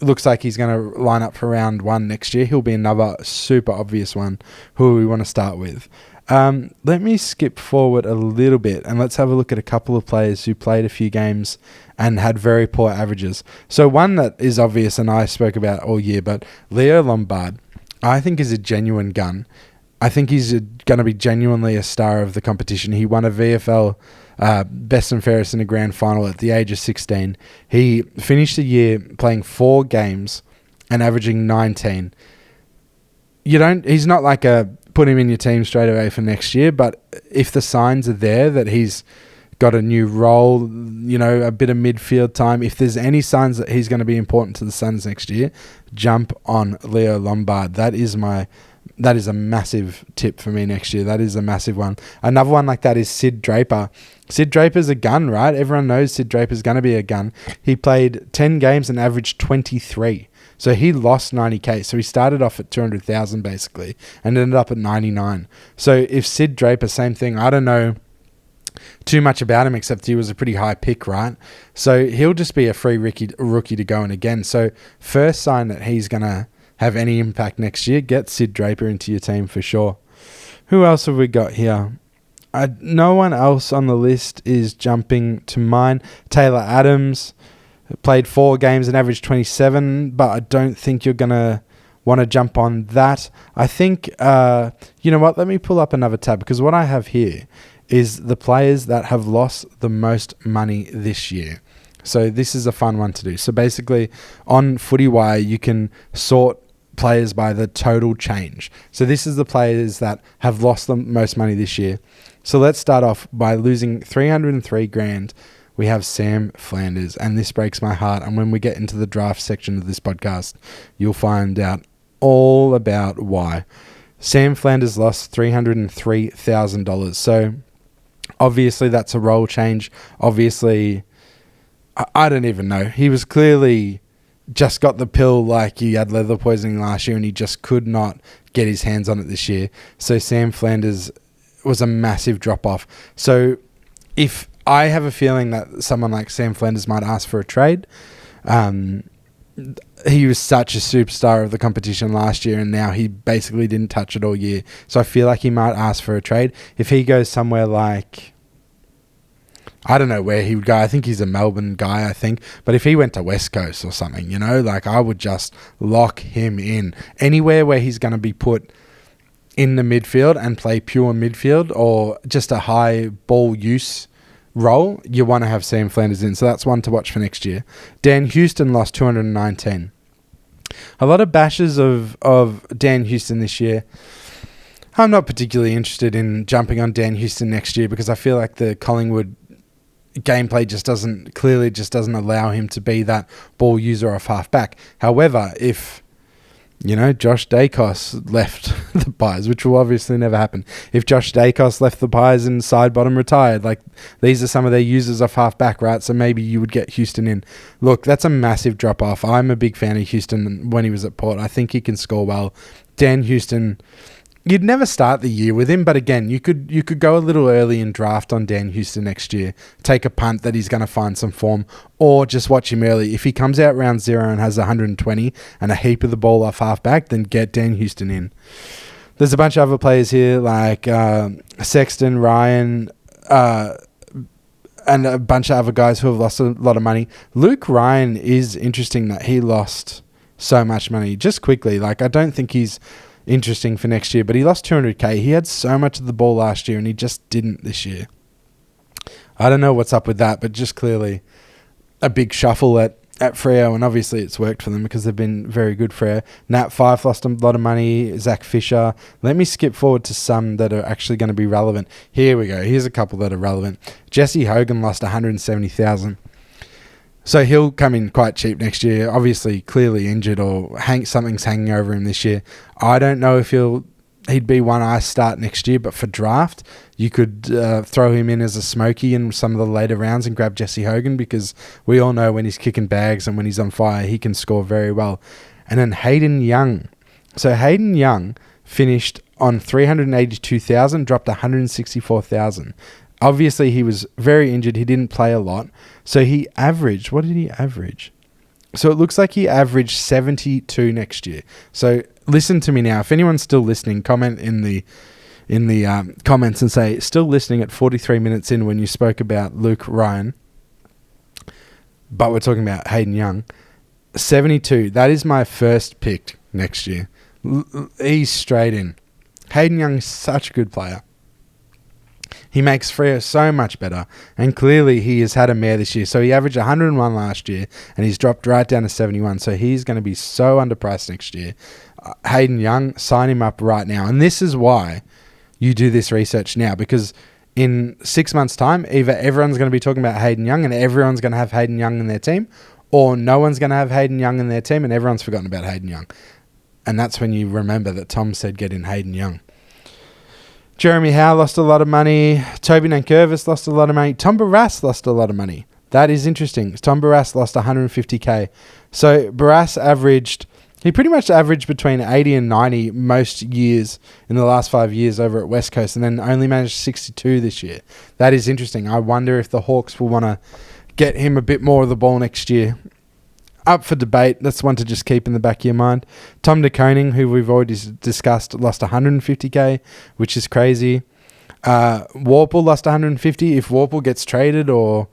looks like he's going to line up for round 1 next year, he'll be another super obvious one who we want to start with. Let me skip forward a little bit and let's have a look at a couple of players who played a few games and had very poor averages. So one that is obvious and I spoke about all year, but Leo Lombard, I think is a genuine gun. I think he's going to be genuinely a star of the competition. He won a VFL best and fairest in a grand final at the age of 16. He finished the year playing 4 games and averaging 19. He's not like a put him in your team straight away for next year, but if the signs are there that he's got a new role, a bit of midfield time, if there's any signs that he's going to be important to the Suns next year, jump on Leo Lombard. That is a massive tip for me next year. That is a massive one. Another one like that is Sid Draper. Sid Draper's a gun, right? Everyone knows Sid Draper's going to be a gun. He played 10 games and averaged 23. So he lost 90k. So he started off at 200,000 basically and ended up at 99. So if Sid Draper, same thing. I don't know too much about him, except he was a pretty high pick, right? So he'll just be a free rookie to go in again. So first sign that he's going to have any impact next year, get Sid Draper into your team for sure. Who else have we got here? No one else on the list is jumping to mind. Taylor Adams played 4 games and averaged 27, but I don't think you're going to want to jump on that. I think, you know what, let me pull up another tab, because what I have here is the players that have lost the most money this year. So this is a fun one to do. So basically on FootyWire, you can sort players by the total change. So this is the players that have lost the most money this year. So let's start off by losing 303 grand. We have Sam Flanders, and this breaks my heart. And when we get into the draft section of this podcast, you'll find out all about why. Sam Flanders lost $303,000. So obviously that's a role change. Obviously, I don't even know. He was clearly just got the pill, like he had leather poisoning last year and he just could not get his hands on it this year. So Sam Flanders was a massive drop-off. So if I have a feeling that someone like Sam Flanders might ask for a trade, he was such a superstar of the competition last year and now he basically didn't touch it all year. So I feel like he might ask for a trade. If he goes somewhere like, I don't know where he would go. I think he's a Melbourne guy, I think. But if he went to West Coast or something, you know, like I would just lock him in. Anywhere where he's going to be put in the midfield and play pure midfield or just a high ball use role, you want to have Sam Flanders in. So that's one to watch for next year. Dan Houston lost 219. A lot of bashes of Dan Houston this year. I'm not particularly interested in jumping on Dan Houston next year because I feel like the Collingwood gameplay just doesn't allow him to be that ball user off half back. However, if Josh Dacos left the Pies, which will obviously never happen. If Josh Dacos left the Pies and side bottom retired, like these are some of their users off half back, right? So maybe you would get Houston in. Look, that's a massive drop off. I'm a big fan of Houston when he was at Port. I think he can score well. Dan Houston, you'd never start the year with him, but again, you could go a little early and draft on Dan Houston next year. Take a punt that he's going to find some form, or just watch him early. If he comes out round 0 and has 120 and a heap of the ball off halfback, then get Dan Houston in. There's a bunch of other players here like Sexton, Ryan, and a bunch of other guys who have lost a lot of money. Luke Ryan is interesting that he lost so much money just quickly. Like I don't think he's interesting for next year, but he lost 200k. He had so much of the ball last year and he just didn't this year. I don't know what's up with that, but just clearly a big shuffle at Freo, and obviously it's worked for them because they've been very good. Freo. Nat Fife lost a lot of money. Zach Fisher. Let me skip forward to some that are actually going to be relevant. Here we go. Here's a couple that are relevant. Jesse Hogan lost 170,000. So he'll come in quite cheap next year. Obviously, clearly injured or something's hanging over him this year. I don't know if he'd be one I start next year, but for draft, you could throw him in as a smoky in some of the later rounds and grab Jesse Hogan, because we all know when he's kicking bags and when he's on fire, he can score very well. And then Hayden Young. So Hayden Young finished on 382,000, dropped 164,000. Obviously, he was very injured. He didn't play a lot. So he averaged... What did he average? So it looks like he averaged 72 next year. So listen to me now. If anyone's still listening, comment in the comments and say, still listening at 43 minutes in when you spoke about Luke Ryan. But we're talking about Hayden Young. 72. That is my first pick next year. He's straight in. Hayden Young is such a good player. He makes Freo so much better, and clearly he has had a mare this year. So he averaged 101 last year, and he's dropped right down to 71. So he's going to be so underpriced next year. Hayden Young, sign him up right now. And this is why you do this research now, because in 6 months' time, either everyone's going to be talking about Hayden Young and everyone's going to have Hayden Young in their team, or no one's going to have Hayden Young in their team and everyone's forgotten about Hayden Young. And that's when you remember that Tom said get in Hayden Young. Jeremy Howe lost a lot of money. Toby Nankervis lost a lot of money. Tom Barrass lost a lot of money. That is interesting. Tom Barrass lost 150k. So Barrass averaged He pretty much averaged between 80 and 90 most years in the last 5 years over at West Coast, and then only managed 62 this year. That is interesting. I wonder if the Hawks will want to get him a bit more of the ball next year. Up for debate. That's one to just keep in the back of your mind. Tom de Koning, who we've already discussed, lost 150k, which is crazy. Warple lost 150. If Warple gets traded, or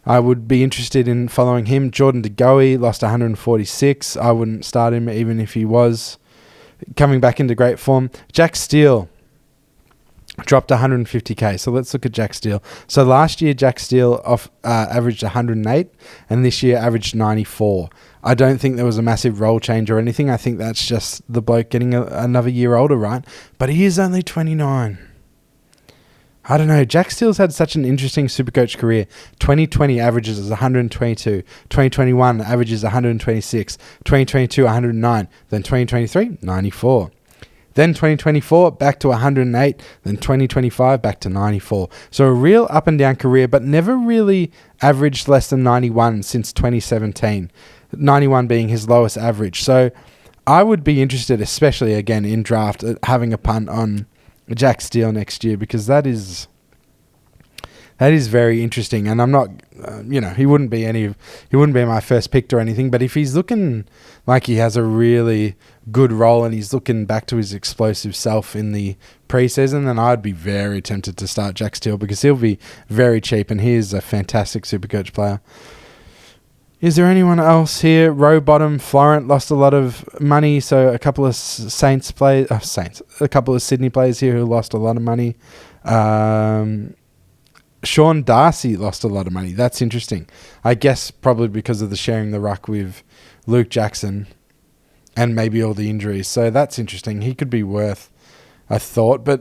I would be interested in following him. Jordan De Goey lost 146. I wouldn't start him even if he was coming back into great form. Jack Steele dropped 150k. So let's look at Jack Steele. So last year, Jack Steele averaged 108, and this year averaged 94. I don't think there was a massive role change or anything. I think that's just the bloke getting another year older, right? But he is only 29. I don't know. Jack Steele's had such an interesting Supercoach career. 2020 averages is 122. 2021 averages 126. 2022, 109. Then 2023, 94. Then 2024, back to 108. Then 2025, back to 94. So a real up and down career, but never really averaged less than 91 since 2017. 91 being his lowest average. So I would be interested, especially again in draft, having a punt on Jack Steele next year, because that is very interesting. And I'm not, he wouldn't be my first pick or anything. But if he's looking like he has a really good role and he's looking back to his explosive self in the preseason, then I'd be very tempted to start Jack Steele, because he'll be very cheap and he is a fantastic Supercoach player. Is there anyone else here? Row bottom, Florent lost a lot of money. So a couple of a couple of Sydney players here who lost a lot of money. Sean Darcy lost a lot of money. That's interesting. I guess probably because of the sharing the ruck with Luke Jackson and maybe all the injuries. So that's interesting. He could be worth a thought, but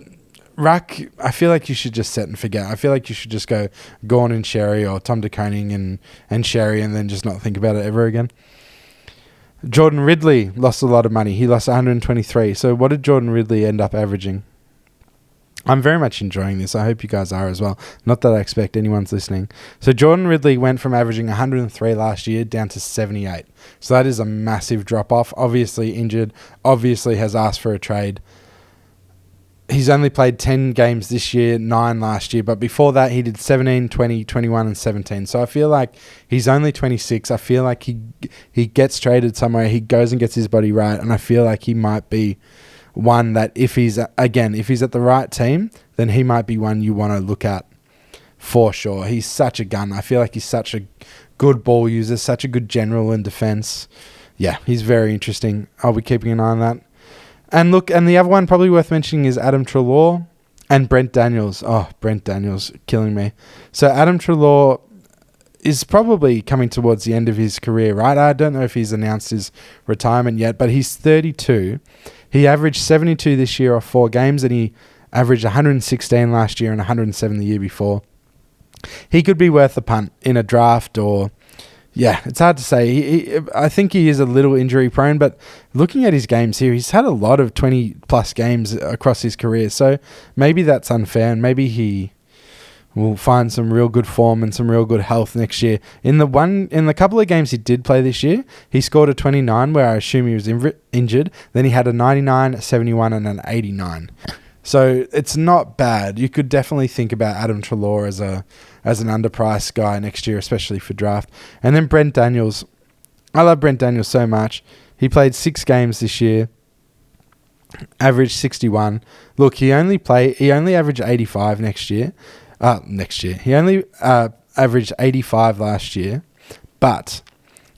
ruck, I feel like you should just set and forget. I feel like you should just go Gawn and Sherry, or Tom de Koning and Sherry, and then just not think about it ever again. Jordan Ridley lost a lot of money. He lost 123. So what did Jordan Ridley end up averaging? I'm very much enjoying this. I hope you guys are as well. Not that I expect anyone's listening. So Jordan Ridley went from averaging 103 last year down to 78. So that is a massive drop-off. Obviously injured. Obviously has asked for a trade. He's only played 10 games this year, 9 last year. But before that, he did 17, 20, 21, and 17. So I feel like he's only 26. I feel like he gets traded somewhere. He goes and gets his body right. And I feel like he might be one that if he's at the right team, then he might be one you want to look at for sure. He's such a gun. I feel like he's such a good ball user, such a good general in defense. Yeah, he's very interesting. I'll be keeping an eye on that. And look, and the other one probably worth mentioning is Adam Treloar and Brent Daniels. Oh, Brent Daniels, killing me. So Adam Treloar is probably coming towards the end of his career, right? I don't know if he's announced his retirement yet, but he's 32. He averaged 72 this year off 4 games, and he averaged 116 last year and 107 the year before. He could be worth a punt in a draft, or yeah, it's hard to say. I think he is a little injury prone, but looking at his games here, he's had a lot of 20 plus games across his career. So maybe that's unfair, and maybe he will find some real good form and some real good health next year. In the couple of games he did play this year, he scored a 29, where I assume he was injured. Then he had a 99, a 71, and an 89. So it's not bad. You could definitely think about Adam Treloar as an underpriced guy next year, especially for draft. And then Brent Daniels. I love Brent Daniels so much. He played 6 games this year, averaged 61. Look, he only averaged 85 next year. He only averaged 85 last year, but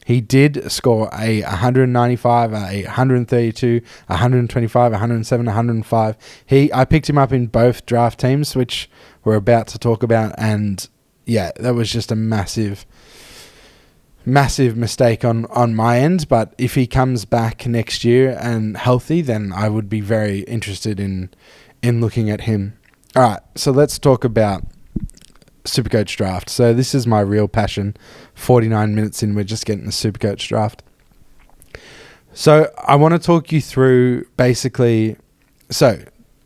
he did score a 195, a 132, 125, 107, 105. I picked him up in both draft teams, which we're about to talk about, and yeah, that was just a massive mistake on my end. But if he comes back next year and healthy, then I would be very interested in looking at him. All right, so let's talk about SuperCoach draft. So this is my real passion. 49 minutes in, we're just getting the SuperCoach draft. So I want to talk you through basically. So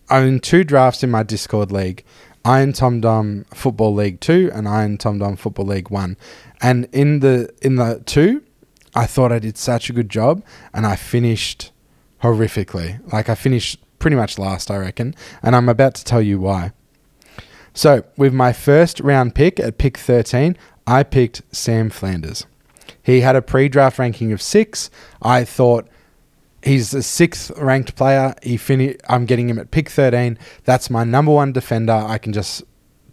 I'm in 2 drafts in my Discord league: Iron Tom Dom Football League 2 and Iron Tom Dom Football League 1. And in the 2, I thought I did such a good job, and I finished horrifically. Like, I finished pretty much last, I reckon, and I'm about to tell you why. So, with my first round pick at pick 13, I picked Sam Flanders. He had a pre-draft ranking of 6. I thought he's the 6th ranked player. I'm getting him at pick 13. That's my number 1 defender. I can just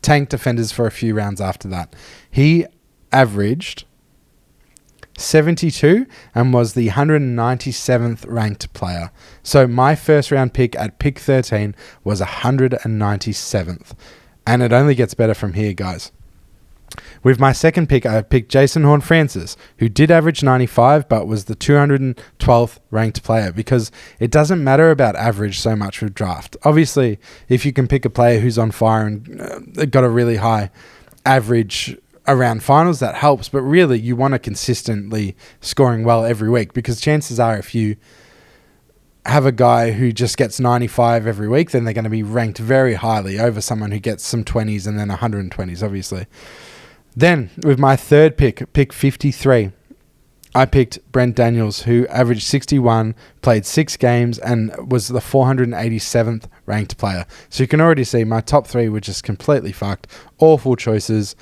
tank defenders for a few rounds after that. He averaged 72 and was the 197th ranked player. So my first round pick at pick 13 was 197th. And it only gets better from here, guys. With my second pick, I picked Jason Horne-Francis, who did average 95, but was the 212th ranked player, because it doesn't matter about average so much with draft. Obviously, if you can pick a player who's on fire and got a really high average around finals, that helps. But really, you want to consistently scoring well every week, because chances are if you have a guy who just gets 95 every week, then they're going to be ranked very highly over someone who gets some 20s and then 120s, obviously. Then, with my third pick, pick 53, I picked Brent Daniels, who averaged 61, played 6 games, and was the 487th ranked player. So you can already see my top 3 were just completely fucked. Awful choices.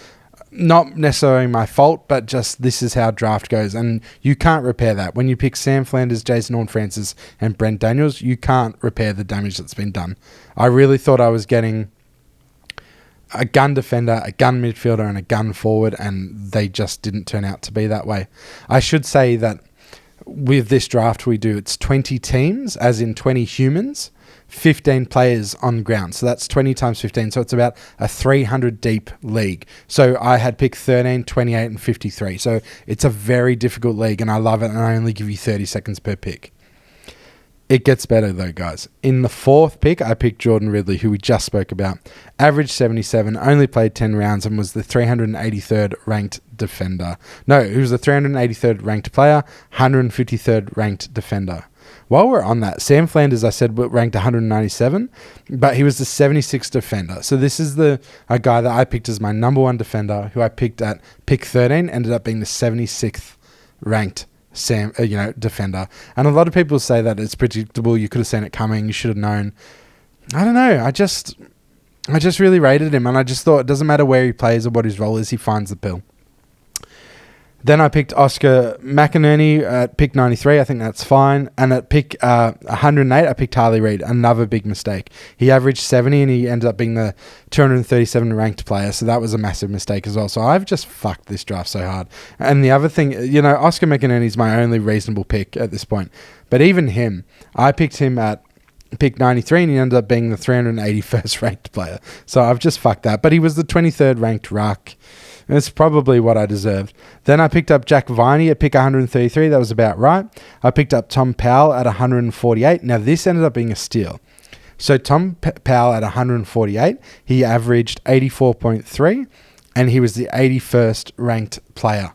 Not necessarily my fault, but just this is how draft goes, and you can't repair that. When you pick Sam Flanders, Jason Horne-Francis, and Brent Daniels, you can't repair the damage that's been done. I really thought I was getting a gun defender, a gun midfielder, and a gun forward, and they just didn't turn out to be that way. I should say that with this draft we do, it's 20 teams, as in 20 humans, 15 players on ground. So that's 20 times 15. So it's about a 300 deep league. So I had pick 13, 28, and 53. So it's a very difficult league, and I love it, and I only give you 30 seconds per pick. It gets better though, guys. In the fourth pick, I picked Jordan Ridley, who we just spoke about. Averaged 77, only played 10 rounds, and was the 383rd ranked defender. No, he was the 383rd ranked player, 153rd ranked defender. While we're on that, Sam Flanders, I said, ranked 197, but he was the 76th defender. So this is a guy that I picked as my number 1 defender, who I picked at pick 13, ended up being the 76th ranked defender. And a lot of people say that it's predictable. You could have seen it coming. You should have known. I don't know. I just really rated him, and I just thought it doesn't matter where he plays or what his role is, he finds the pill. Then I picked Oscar McInerney at pick 93. I think that's fine. And at pick 108, I picked Harley Reid. Another big mistake. He averaged 70 and he ended up being the 237 ranked player. So that was a massive mistake as well. So I've just fucked this draft so hard. And the other thing, Oscar McInerney is my only reasonable pick at this point. But even him, I picked him at pick 93 and he ended up being the 381st ranked player. So I've just fucked that. But he was the 23rd ranked ruck. And it's probably what I deserved. Then I picked up Jack Viney at pick 133. That was about right. I picked up Tom Powell at 148. Now, this ended up being a steal. So Tom Powell at 148, he averaged 84.3, and he was the 81st ranked player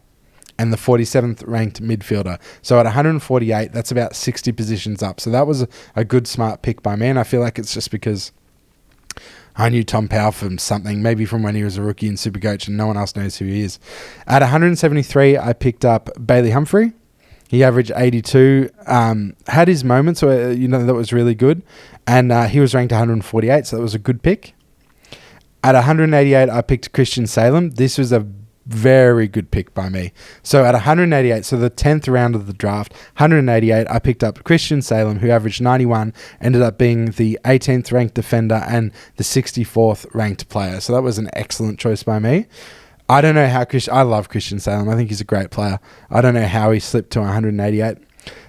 and the 47th ranked midfielder. So at 148, that's about 60 positions up. So that was a good, smart pick by me, and I feel like it's just because I knew Tom Powell from something, maybe from when he was a rookie in SuperCoach, and no one else knows who he is. At 173, I picked up Bailey Humphrey. He averaged 82, had his moments where, that was really good, and he was ranked 148, so that was a good pick. At 188, I picked Christian Salem. This was a very good pick by me. So at 188, so the 10th round of the draft, 188, I picked up Christian Salem, who averaged 91, ended up being the 18th ranked defender and the 64th ranked player. So that was an excellent choice by me. I don't know how I love Christian Salem. I think he's a great player. I don't know how he slipped to 188.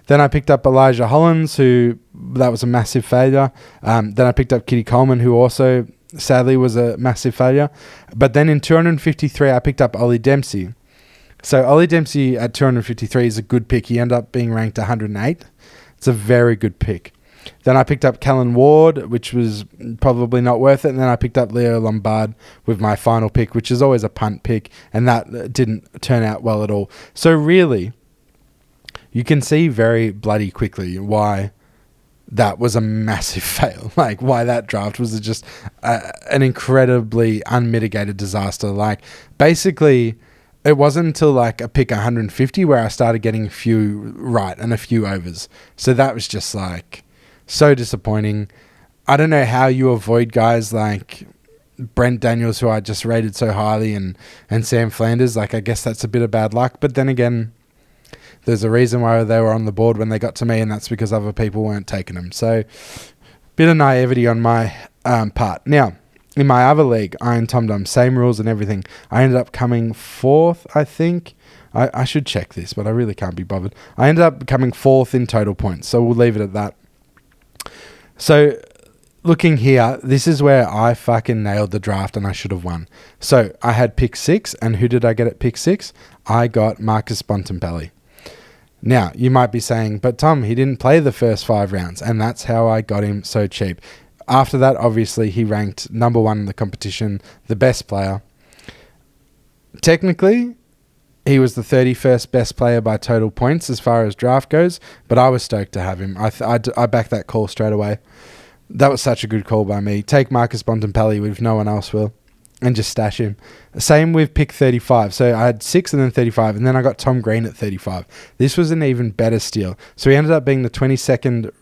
Then I picked up Elijah Hollins, that was a massive failure. Then I picked up Kitty Coleman, who also sadly was a massive failure. But then in 253, I picked up Ollie Dempsey. So Ollie Dempsey at 253 is a good pick. He ended up being ranked 108. It's a very good pick. Then I picked up Callan Ward, which was probably not worth it. And then I picked up Leo Lombard with my final pick, which is always a punt pick. And that didn't turn out well at all. So really, you can see very bloody quickly why that was a massive fail. Like, why that draft was just an incredibly unmitigated disaster. Like, basically, it wasn't until like a pick 150 where I started getting a few right and a few overs. So that was just like so disappointing. I don't know how you avoid guys like Brent Daniels, who I just rated so highly, and Sam Flanders. Like, I guess that's a bit of bad luck. But then again, there's a reason why they were on the board when they got to me, and that's because other people weren't taking them. So, bit of naivety on my part. Now, in my other league, Iron Tom Dum, same rules and everything. I ended up coming fourth, I think. I should check this, but I really can't be bothered. I ended up coming fourth in total points, so we'll leave it at that. So, looking here, this is where I fucking nailed the draft and I should have won. So, I had pick 6, and who did I get at pick 6? I got Marcus Bontempelli. Now, you might be saying, but Tom, he didn't play the first 5 rounds, and that's how I got him so cheap. After that, obviously, he ranked number 1 in the competition, the best player. Technically, he was the 31st best player by total points as far as draft goes, but I was stoked to have him. I backed that call straight away. That was such a good call by me. Take Marcus Bontempelli if no one else will, and just stash him. Same with pick 35. So I had 6 and then 35, and then I got Tom Green at 35. This was an even better steal. So he ended up being the 22nd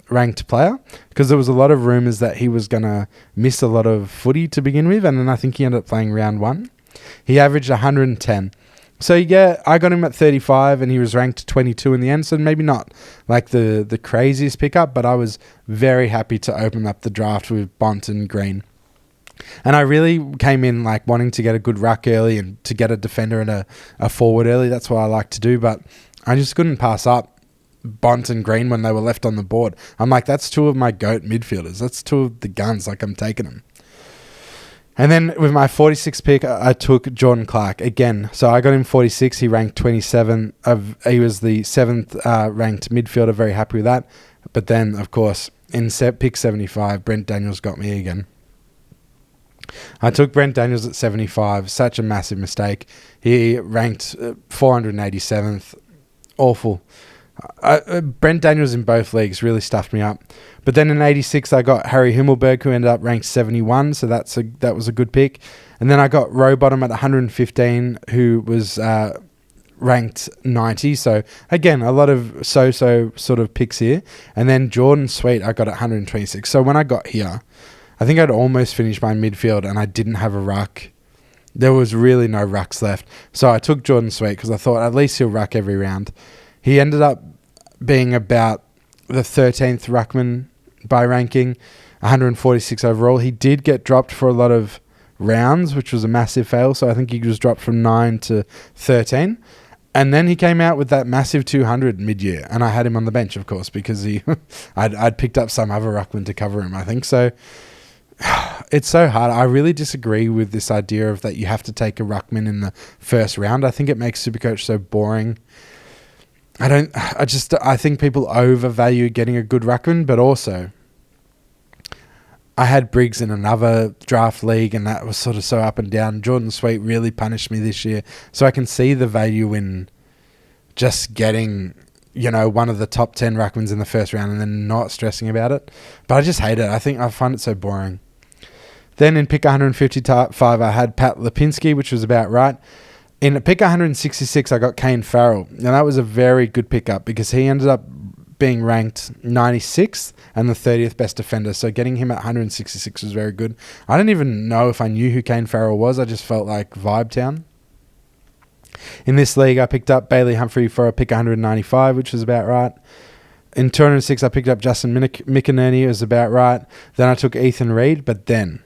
ranked player, because there was a lot of rumours that he was going to miss a lot of footy to begin with, and then I think he ended up playing round 1. He averaged 110. So yeah, I got him at 35 and he was ranked 22 in the end, so maybe not like the craziest pickup, but I was very happy to open up the draft with Bont and Green. And I really came in like wanting to get a good ruck early and to get a defender and a forward early. That's what I like to do, but I just couldn't pass up Bont and Green when they were left on the board. I'm like, that's 2 of my GOAT midfielders. That's 2 of the guns, like I'm taking them. And then with my 46th pick, I took Jordan Clark again. So I got him 46. He ranked 27. He was the 7th ranked midfielder. Very happy with that. But then, of course, in pick 75, Brent Daniels got me again. I took Brent Daniels at 75. Such a massive mistake. He ranked 487th. Awful. Brent Daniels in both leagues really stuffed me up. But then in 86, I got Harry Himmelberg, who ended up ranked 71, so that was a good pick. And then I got Rowbottom at 115, who was ranked 90. So again, a lot of so-so sort of picks here. And then Jordan Sweet, I got at 126. So when I got here, I think I'd almost finished my midfield and I didn't have a ruck. There was really no rucks left. So I took Jordan Sweet because I thought at least he'll ruck every round. He ended up being about the 13th ruckman by ranking, 146 overall. He did get dropped for a lot of rounds, which was a massive fail. So I think he was dropped from 9 to 13. And then he came out with that massive 200 mid-year. And I had him on the bench, of course, because I'd picked up some other ruckman to cover him, I think. So it's so hard. I really disagree with this idea of that you have to take a ruckman in the first round. I think it makes Supercoach so boring. I think people overvalue getting a good ruckman, but also I had Briggs in another draft league and that was sort of so up and down. Jordan Sweet really punished me this year. So I can see the value in just getting, one of the top 10 ruckmans in the first round and then not stressing about it. But I just hate it. I find it so boring. Then in pick 155, I had Pat Lipinski, which was about right. In pick 166, I got Kane Farrell. Now, that was a very good pickup because he ended up being ranked 96th and the 30th best defender. So getting him at 166 was very good. I didn't even know if I knew who Kane Farrell was. I just felt like Vibe Town. In this league, I picked up Bailey Humphrey for a pick 195, which was about right. In 206, I picked up Justin McInerney. It was about right. Then I took Ethan Reed, but then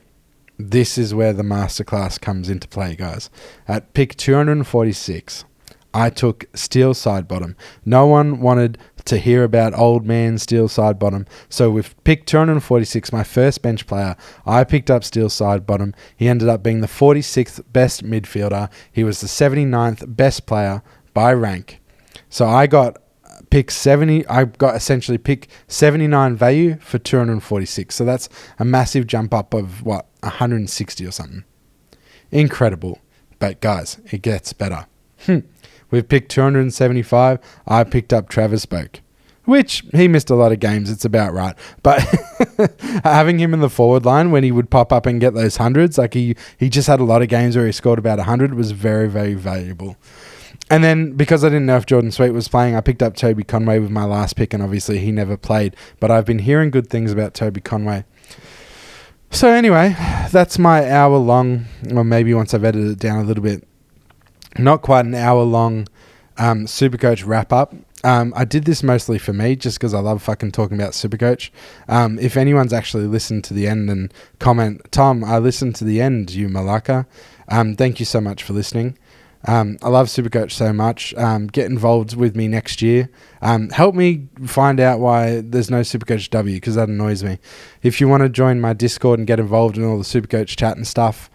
this is where the masterclass comes into play, guys. At pick 246, I took Steel Sidebottom. No one wanted to hear about old man Steel Sidebottom. So with pick 246, my first bench player, I picked up Steel Sidebottom. He ended up being the 46th best midfielder. He was the 79th best player by rank. So I got pick 70. I got essentially pick 79 value for 246. So that's a massive jump up of 160 or something. Incredible. But guys, it gets better. With pick 275, I picked up Travis Boak. which he missed a lot of games. It's about right. But having him in the forward line when he would pop up and get those hundreds, like he just had a lot of games where he scored about 100, was very, very valuable. And then because I didn't know if Jordan Sweet was playing, I picked up Toby Conway with my last pick, and obviously he never played. But I've been hearing good things about Toby Conway. So anyway, that's my hour long, or maybe once I've edited it down a little bit, not quite an hour long SuperCoach wrap up. I did this mostly for me, just because I love fucking talking about SuperCoach. If anyone's actually listened to the end and comment, Tom, I listened to the end, you malaka. Thank you so much for listening. I love SuperCoach so much. Get involved with me next year. Help me find out why there's no SuperCoach W, because that annoys me. If you want to join my Discord and get involved in all the SuperCoach chat and stuff,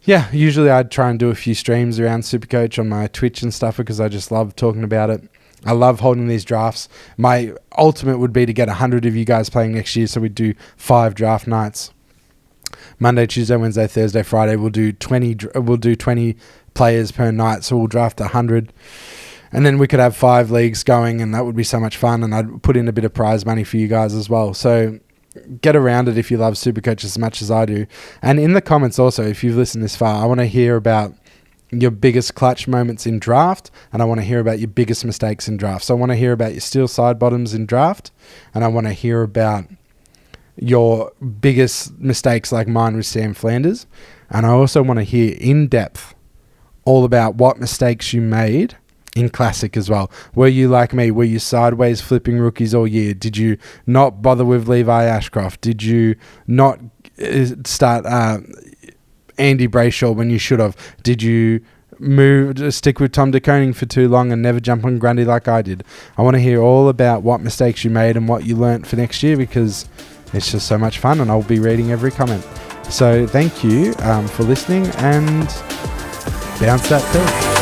yeah, usually I'd try and do a few streams around SuperCoach on my Twitch and stuff, because I just love talking about it. I love holding these drafts. My ultimate would be to get 100 of you guys playing next year, so we'd do 5 draft nights. Monday, Tuesday, Wednesday, Thursday, Friday. We'll do 20 players per night, so we'll draft 100, and then we could have 5 leagues going, and that would be so much fun, and I'd put in a bit of prize money for you guys as well. So get around it if you love SuperCoach as much as I do. And in the comments also, if you've listened this far, I want to hear about your biggest clutch moments in draft, and I want to hear about your biggest mistakes in draft. So I want to hear about your steel side bottoms in draft, and I want to hear about your biggest mistakes like mine with Sam Flanders, and I also want to hear in depth all about what mistakes you made in Classic as well. Were you like me? Were you sideways flipping rookies all year? Did you not bother with Levi Ashcroft? Did you not start Andy Brayshaw when you should have? Did you stick with Tom De Koning for too long and never jump on Grundy like I did? I want to hear all about what mistakes you made and what you learnt for next year, because it's just so much fun, and I'll be reading every comment. So thank you for listening, and bounce that pill.